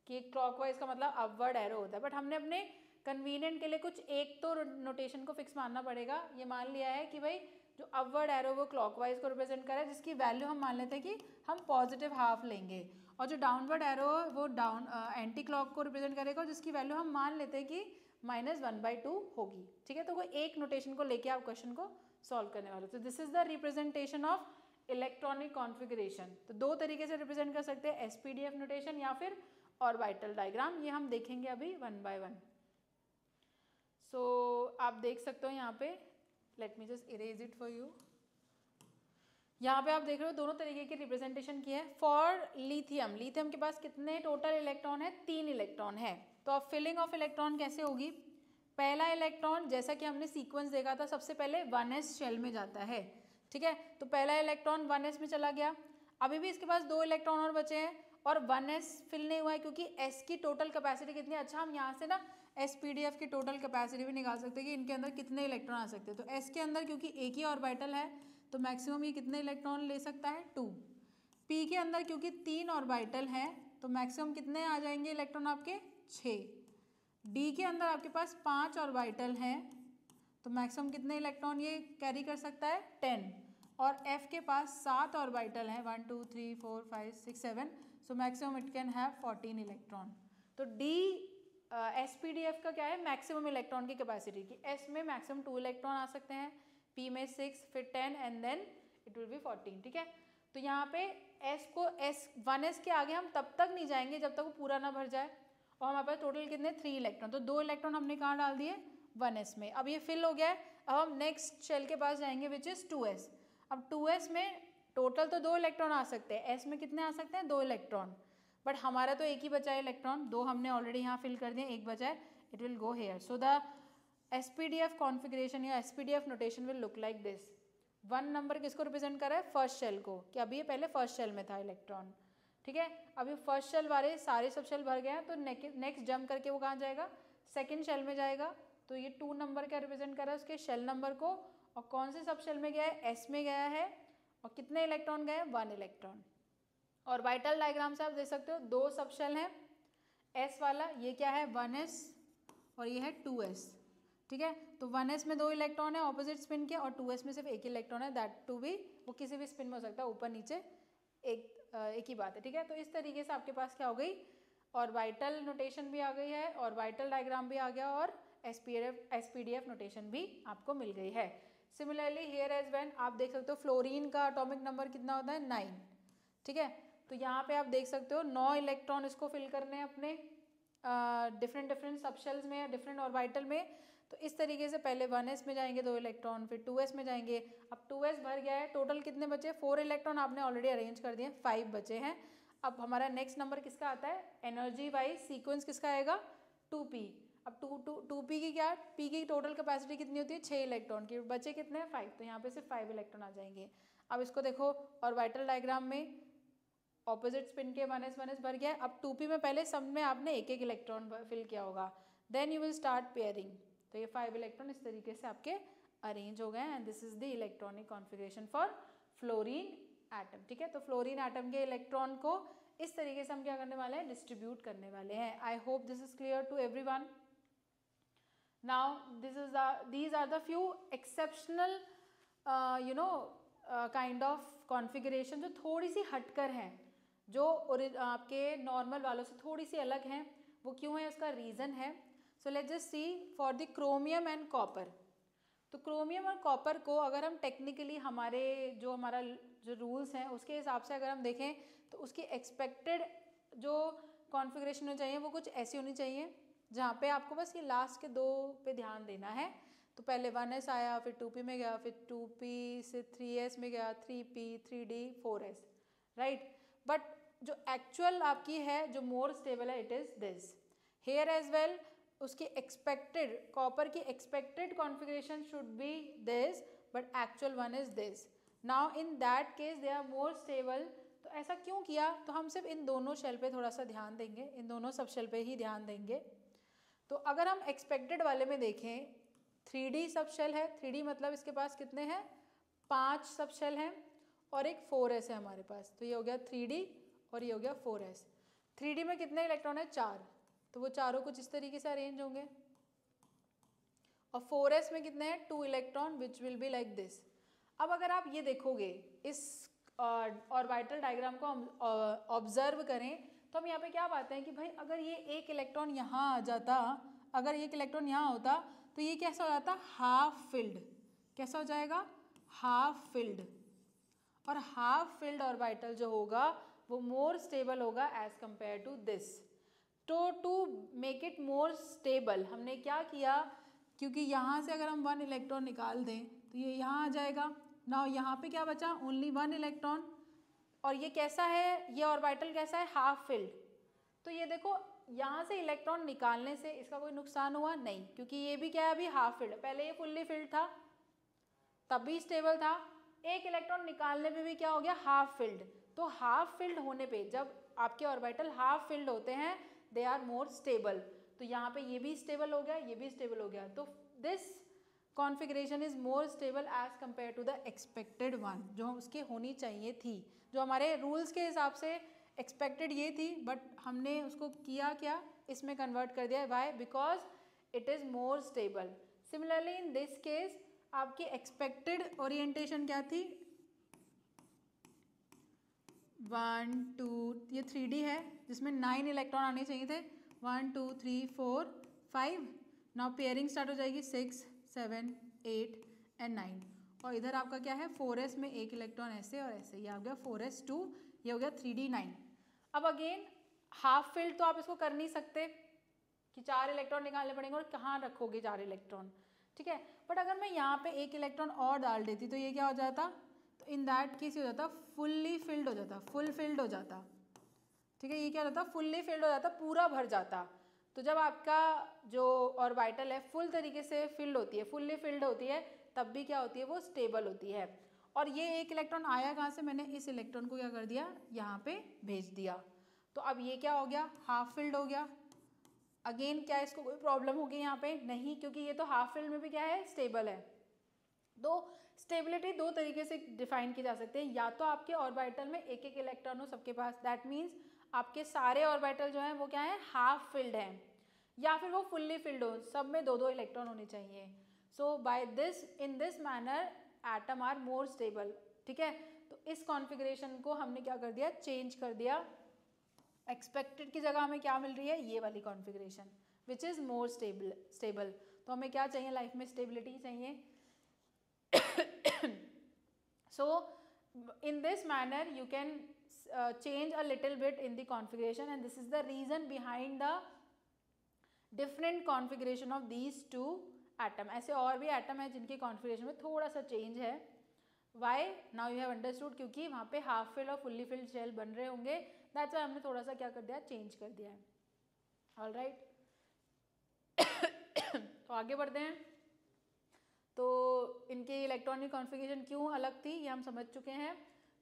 कि क्लॉकवाइज का मतलब अपवर्ड एरो होता है, बट हमने अपने कन्वीनियंट के लिए कुछ एक तो नोटेशन को फिक्स मानना पड़ेगा। ये मान लिया है कि भाई जो अपवर्ड एरो वो क्लॉकवाइज को रिप्रेजेंट कर रहा है, जिसकी वैल्यू हम मान लेते हैं कि हम पॉजिटिव हाफ लेंगे, और जो डाउनवर्ड एरो वो डाउन एंटी क्लॉक को रिप्रेजेंट करेगा, जिसकी वैल्यू हम मान लेते हैं कि -1/2 होगी। ठीक है, तो कोई एक नोटेशन को लेके आप क्वेश्चन को सॉल्व करने वाले। तो this is the representation of electronic configuration. तो 2 तरीके से रिप्रेजेंट कर सकते हैं, एसपीडीएफ नोटेशन या फिर ऑर्बिटल डायग्राम। ये हम देखेंगे अभी 1 by 1। सो आप देख सकते हो यहाँ पे, let me just erase it for you. यहाँ पे आप देख रहे हो दोनों तरीके की रिप्रेजेंटेशन की है। फॉर लिथियम, लिथियम के पास कितने टोटल इलेक्ट्रॉन है, 3 इलेक्ट्रॉन है। तो अब फिलिंग ऑफ इलेक्ट्रॉन कैसे होगी, पहला इलेक्ट्रॉन जैसा कि हमने सीक्वेंस देखा था, सबसे पहले 1s शेल में जाता है। ठीक है, तो पहला इलेक्ट्रॉन 1s में चला गया, अभी भी इसके पास 2 इलेक्ट्रॉन और बचे हैं, और 1s फिल नहीं हुआ है क्योंकि s की टोटल कैपेसिटी कितनी है। अच्छा, हम यहाँ से ना एसपीडीएफ की टोटल कैपेसिटी भी निकाल सकते हैं कि इनके अंदर कितने इलेक्ट्रॉन आ सकते हैं। तो s के अंदर क्योंकि एक ही ऑर्बिटल है तो मैक्सिमम ये कितने इलेक्ट्रॉन ले सकता है, 2। p के अंदर क्योंकि 3 ऑर्बिटल है तो मैक्सिमम कितने आ जाएंगे इलेक्ट्रॉन आपके, 6। d के अंदर आपके पास 5 ऑर्बिटल हैं तो मैक्सिमम कितने इलेक्ट्रॉन ये कैरी कर सकता है, 10। और f के पास 7 ऑर्बिटल हैं, 1 2 3 4 5 6 7, so maximum it can have 14 electron. तो डी एसपीडीएफ का क्या है, मैक्सिमम इलेक्ट्रॉन की कैपेसिटी की। एस में मैक्सिमम 2 इलेक्ट्रॉन आ सकते हैं, पी में 6, फिर 10 and then it will be 14, ठीक है। तो यहाँ पे एस को एस 1s के आगे हम तब तक नहीं जाएंगे जब तक वो पूरा ना भर जाए। और हमारे पास टोटल कितने 3 इलेक्ट्रॉन, तो 2 इलेक्ट्रॉन हमने कहाँ डाल दिए 1s में। अब ये फिल हो गया है, अब हम नेक्स्ट शेल के पास जाएंगे विच इज़ 2s। अब 2s में टोटल तो 2 इलेक्ट्रॉन आ सकते हैं, एस में कितने आ सकते हैं 2 इलेक्ट्रॉन, बट हमारा तो एक ही बचा है इलेक्ट्रॉन, 2 हमने ऑलरेडी यहाँ फिल कर दिए, एक बचा है, it will go here. So the SPDF configuration या SPDF notation will look like this. 1 number किसको रिप्रेजेंट कर रहा है, फर्स्ट शेल को, कि अभी ये पहले फर्स्ट शेल में था इलेक्ट्रॉन, ठीक है। अभी फर्स्ट शेल वाले सारे सब शेल भर गए हैं, तो नेक्स्ट जंप करके वो कहाँ जाएगा, सेकेंड शेल में जाएगा। तो ये 2 नंबर क्या रिप्रेजेंट कर रहा है, उसके शेल नंबर को, और कौन से सब शेल में गया है, एस में गया है, और कितने इलेक्ट्रॉन गए, 1 इलेक्ट्रॉन। और वाइटल डायग्राम से आप देख सकते हो 2 सब शेल हैं, एस वाला ये क्या है 1s और ये है 2s, ठीक है। तो 1s में 2 इलेक्ट्रॉन है ऑपोजिट स्पिन के, और 2s में सिर्फ 1 इलेक्ट्रॉन है, दैट टू भी वो किसी भी स्पिन में हो सकता है, ऊपर नीचे एक ही बात है, ठीक है। तो इस तरीके से आपके पास क्या हो गई, और वाइटल नोटेशन भी आ गई है, और वाइटल डायग्राम भी आ गया, और एसपीडीएफ नोटेशन भी आपको मिल गई है। सिमिलरली हियर एज वेन आप देख सकते हो फ्लोरीन का एटॉमिक नंबर कितना होता है 9, ठीक है। तो यहाँ पे आप देख सकते हो 9 इलेक्ट्रॉन इसको फिल करने हैं अपने डिफरेंट सबशेल्स में या डिफरेंट ऑर्बिटल में। तो इस तरीके से पहले 1s में जाएंगे 2 इलेक्ट्रॉन, फिर 2s में जाएंगे। अब 2s भर गया है, टोटल कितने बचे 4 इलेक्ट्रॉन आपने ऑलरेडी अरेंज कर दिए, 5 बचे हैं। अब हमारा नेक्स्ट नंबर किसका आता है, एनर्जी वाइज सीक्वेंस किसका आएगा 2p। अब 2p की क्या, p की टोटल कैपेसिटी कितनी होती है 6 इलेक्ट्रॉन की, बचे कितने हैं 5, तो यहाँ पे सिर्फ 5 इलेक्ट्रॉन आ जाएंगे। अब इसको देखो ऑर्बिटल डायग्राम में ऑपोजिट स्पिन के 1s भर गया है। अब 2p में पहले सब में आपने एक इलेक्ट्रॉन फिल किया होगा, then you will start pairing. तो ये 5 इलेक्ट्रॉन इस तरीके से आपके अरेंज हो गए हैं, and this is the electronic configuration for fluorine atom, ठीक है। तो फ्लोरीन एटम के इलेक्ट्रॉन को इस तरीके से हम क्या करने वाले हैं, डिस्ट्रीब्यूट करने वाले हैं। I hope this is clear to everyone. Now these are the few exceptional kind of configuration जो थोड़ी सी हटकर हैं, जो आपके नॉर्मल वालों से थोड़ी सी अलग हैं। वो क्यों है, उसका रीज़न है। सो let's just C for the chromium and copper. तो क्रोमियम और कॉपर को अगर हम टेक्निकली हमारा जो रूल्स हैं उसके हिसाब से अगर हम देखें, तो उसकी एक्सपेक्टेड जो कॉन्फ़िगरेशन होनी चाहिए वो कुछ ऐसी होनी चाहिए, जहाँ पे आपको बस ये लास्ट के 2 पे ध्यान देना है। तो पहले 1s आया, फिर 2p में गया, फिर 2p से 3s में गया, 3p 3d 4s, right. But जो एक्चुअल आपकी है, जो मोर स्टेबल है, it is this here as well. उसकी एक्सपेक्टेड कॉपर की expected configuration should be this, but actual one is this. Now in that case they are more stable. तो ऐसा क्यों किया, तो हम सिर्फ इन दोनों शेल पे थोड़ा सा ध्यान देंगे, इन दोनों सब शेल पे ही ध्यान देंगे। तो अगर हम एक्सपेक्टेड वाले में देखें, 3D सब शेल है, 3D मतलब इसके पास कितने हैं 5 सब शेल हैं, और एक 4s है हमारे पास। तो ये हो गया 3D और ये हो गया 4s। 3D में कितने इलेक्ट्रॉन है 4, तो वो चारों कुछ इस तरीके से अरेंज होंगे। और 4s में कितने हैं 2 electron, which will be like this. अब अगर आप ये देखोगे इस ऑर्बिटल डायग्राम को हम ऑब्जर्व करें, तो हम यहाँ पे क्या पाते हैं कि भाई अगर ये एक इलेक्ट्रॉन यहाँ आ जाता, अगर एक इलेक्ट्रॉन यहाँ होता, तो ये कैसा हो जाता हाफ फिल्ड। कैसा हो जाएगा हाफ फिल्ड। और हाफ फिल्ड ऑर्बिटल जो होगा वो मोर स्टेबल होगा एज कंपेयर टू दिस। तो to make it more stable हमने क्या किया, क्योंकि यहाँ से अगर हम 1 इलेक्ट्रॉन निकाल दें तो ये यहाँ आ जाएगा। नाउ यहाँ पे क्या बचा, ओनली 1 इलेक्ट्रॉन। और ये कैसा है, ये ऑर्बिटल कैसा है हाफ फिल्ड। तो ये देखो यहाँ से इलेक्ट्रॉन निकालने से इसका कोई नुकसान हुआ नहीं, क्योंकि ये भी क्या है अभी हाफ फिल्ड। पहले ये फुल्ली फिल्ड था तब भी स्टेबल था, एक इलेक्ट्रॉन निकालने पे भी क्या हो गया हाफ फिल्ड। तो हाफ फिल्ड होने पे जब आपके ऑर्बिटल हाफ फिल्ड होते हैं दे आर मोर स्टेबल। तो यहाँ पे ये भी स्टेबल हो गया, ये भी स्टेबल हो गया। तो this configuration is more stable as compare to the expected one, जो उसके होनी चाहिए थी, जो हमारे रूल्स के हिसाब से एक्सपेक्टेड ये थी, बट हमने उसको किया क्या, इसमें कन्वर्ट कर दिया। Why, because it is more stable. Similarly in this case आपकी एक्सपेक्टेड ओरिएंटेशन क्या थी, 1 2, ये 3D है जिसमें 9 इलेक्ट्रॉन आने चाहिए थे, 1 2 3 4 5। नाउ पेयरिंग स्टार्ट हो जाएगी 6 7 8 एंड 9। और इधर आपका क्या है 4s में एक इलेक्ट्रॉन ऐसे और ऐसे, ये आ गया 4s2, ये हो गया 3D 9। अब अगेन हाफ फिल्ड तो आप इसको कर नहीं सकते कि 4 इलेक्ट्रॉन निकालने पड़ेंगे और कहाँ रखोगे 4 इलेक्ट्रॉन, ठीक है। बट अगर मैं यहाँ पे एक इलेक्ट्रॉन और डाल देती तो ये क्या हो जाता, तो इन दैट केस हो जाता फुल्ली फिल्ड हो जाता, फुल फिल्ड हो जाता, ठीक है। ये क्या होता फुल्ली फिल्ड हो जाता, पूरा भर जाता। तो जब आपका जो ऑर्बिटल है फुल तरीके से फिल्ड होती है, फुल्ली फिल्ड होती है, तब भी क्या होती है वो स्टेबल होती है। और ये एक इलेक्ट्रॉन आया कहाँ से, मैंने इस इलेक्ट्रॉन को क्या कर दिया यहाँ पे भेज दिया, तो अब ये क्या हो गया हाफ फिल्ड हो गया। अगेन क्या इसको कोई प्रॉब्लम होगी यहाँ पे, नहीं, क्योंकि ये तो हाफ फिल्ड में भी क्या है स्टेबल है। तो स्टेबिलिटी दो तरीके से डिफाइन की जा सकते हैं, या तो आपके ऑर्बिटल में एक एक इलेक्ट्रॉन हो सबके पास, दैट मीन्स आपके सारे ऑर्बिटल जो हैं वो क्या है हाफ फिल्ड हैं, या फिर वो फुल्ली फिल्ड हो, सब में दो दो इलेक्ट्रॉन होने चाहिए। So by this in this manner atom are more stable, ठीक है। तो इस कॉन्फ़िगरेशन को हमने क्या कर दिया, चेंज कर दिया। एक्सपेक्टेड की जगह हमें क्या मिल रही है, ये वाली configuration which is more stable. तो हमें क्या चाहिए लाइफ में, स्टेबिलिटी चाहिए। So in this manner you can change a little bit in the configuration, and this is the reason behind the different configuration of these two atom। ऐसे और भी atom है जिनकी कॉन्फ़िगरेशन में थोड़ा सा चेंज है। Why? Now you have understood, क्योंकि वहाँ पे हाफ फिल्ड और फुल्ली फिल्ड शेल बन रहे होंगे, दैट्स वाई हमने थोड़ा सा क्या कर दिया, चेंज कर दिया है। ऑल राइट, तो आगे बढ़ते हैं। तो इनके इलेक्ट्रॉनिक कॉन्फ़िगरेशन क्यों अलग थी ये हम समझ चुके हैं।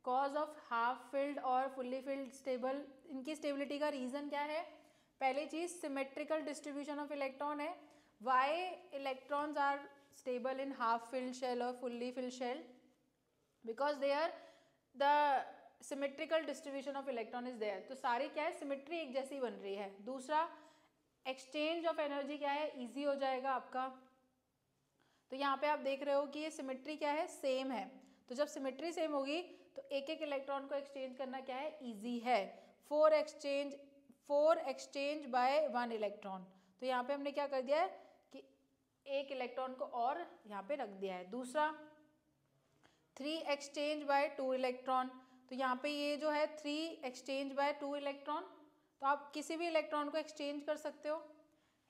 कॉज ऑफ हाफ फिल्ड और फुल्ली फिल्ड स्टेबल, इनकी स्टेबिलिटी का रीज़न क्या है, पहली चीज़ सिमेट्रिकल डिस्ट्रीब्यूशन ऑफ इलेक्ट्रॉन है। Why electrons are stable in half filled shell और fully filled shell, because they are the symmetrical distribution of electron is there, तो सारी क्या है सिमेट्री एक जैसी बन रही है। दूसरा एक्सचेंज ऑफ एनर्जी क्या है, ईजी हो जाएगा आपका। तो यहाँ पे आप देख रहे हो कि ये सिमेट्री क्या है, सेम है। तो जब सिमेट्री सेम होगी तो एक एक इलेक्ट्रॉन को एक्सचेंज करना क्या है, इजी है। फोर एक्सचेंज बाय 1 इलेक्ट्रॉन, तो यहाँ पे हमने क्या कर दिया है कि एक इलेक्ट्रॉन को और यहाँ पे रख दिया है। दूसरा 3 एक्सचेंज बाय 2 इलेक्ट्रॉन, तो यहाँ पे ये जो है 3 एक्सचेंज बाय 2 इलेक्ट्रॉन, तो आप किसी भी इलेक्ट्रॉन को एक्सचेंज कर सकते हो।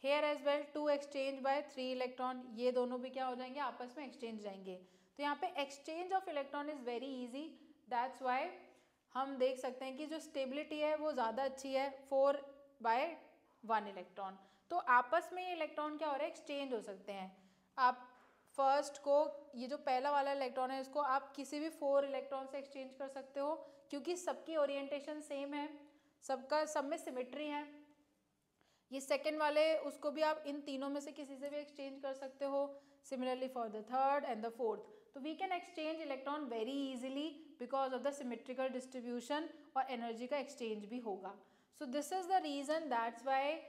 Here as well 2 exchange by 3 electron, ये दोनों भी क्या हो जाएंगे, आपस में एक्सचेंज जाएंगे। तो यहाँ पे exchange of electron is very easy, that's why हम देख सकते हैं कि जो स्टेबिलिटी है वो ज़्यादा अच्छी है 4 बाय 1 इलेक्ट्रॉन। तो आपस में ये इलेक्ट्रॉन क्या हो रहा है, एक्सचेंज हो सकते हैं। आप फर्स्ट को, ये जो पहला वाला इलेक्ट्रॉन है इसको आप किसी भी 4 इलेक्ट्रॉन से एक्सचेंज कर सकते हो, क्योंकि सबकी ओरिएंटेशन सेम है, सब में सिमेट्री है। ये सेकेंड वाले उसको भी आप इन तीनों में से किसी से भी एक्सचेंज कर सकते हो। Similarly for the third and the fourth, तो we can exchange electron very easily because of the symmetrical distribution, और एनर्जी का एक्सचेंज भी होगा। So this is the reason, that's why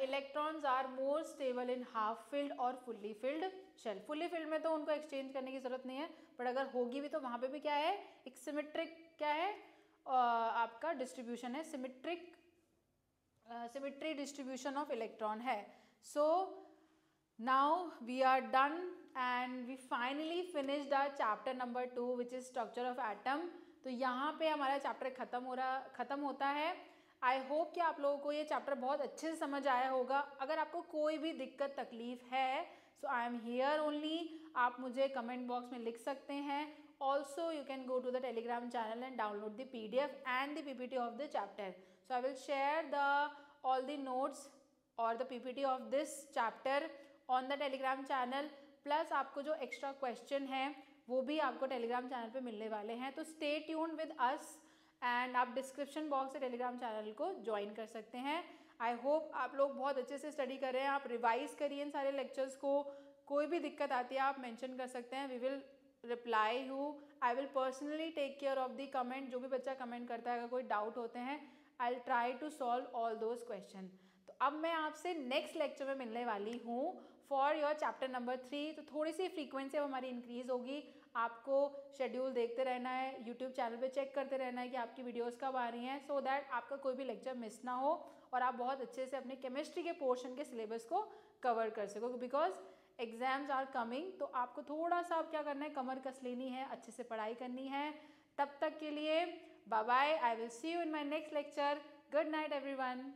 electrons are more stable in half filled और fully filled shell. Fully filled में तो उनको exchange करने की जरूरत नहीं है, बट अगर होगी भी तो वहाँ पे भी क्या है, एक सिमेट्रिक क्या है आपका डिस्ट्रीब्यूशन है, सिमेट्री डिस्ट्रीब्यूशन ऑफ इलेक्ट्रॉन है। So now we are done and we finally finished our chapter number 2 which is structure of atom. तो यहाँ पे हमारा चैप्टर खत्म होता है। आई होप कि आप लोगों को ये चैप्टर बहुत अच्छे से समझ आया होगा। अगर आपको कोई भी दिक्कत तकलीफ है, so I am here only, आप मुझे कमेंट बॉक्स में लिख सकते हैं। Also you can go to the Telegram channel and download the PDF and the PPT of the chapter. So I will share all the notes or the PPT of this chapter on the Telegram channel. Plus आपको जो extra question है वो भी आपको Telegram channel पे मिलने वाले हैं। तो stay tuned with us and आप description box से Telegram channel को join कर सकते हैं। I hope आप लोग बहुत अच्छे से study कर रहे हैं। आप revise करिए इन सारे lectures को। कोई भी दिक्कत आती है आप mention कर सकते हैं। We will reply you. I will personally take care of the comment. जो भी बच्चा कमेंट करता है, अगर कोई डाउट होते हैं, I'll try to solve all those questions. तो अब मैं आपसे नेक्स्ट लेक्चर में मिलने वाली हूँ फॉर योर चैप्टर नंबर 3। तो थोड़ी सी फ्रीक्वेंसी अब हमारी इंक्रीज होगी। आपको शेड्यूल देखते रहना है, यूट्यूब चैनल पे चेक करते रहना है कि आपकी वीडियोस कब आ रही हैं, सो दैट आपका कोई भी लेक्चर मिस ना हो और आप बहुत अच्छे से अपने केमिस्ट्री के पोर्शन के सिलेबस को कवर कर सको। बिकॉज एग्जाम्स आर कमिंग, तो आपको थोड़ा सा अब क्या करना है, कमर कस लेनी है, अच्छे से पढ़ाई करनी है। तब तक के लिए bye bye, I will see you in my next lecture. Good night everyone.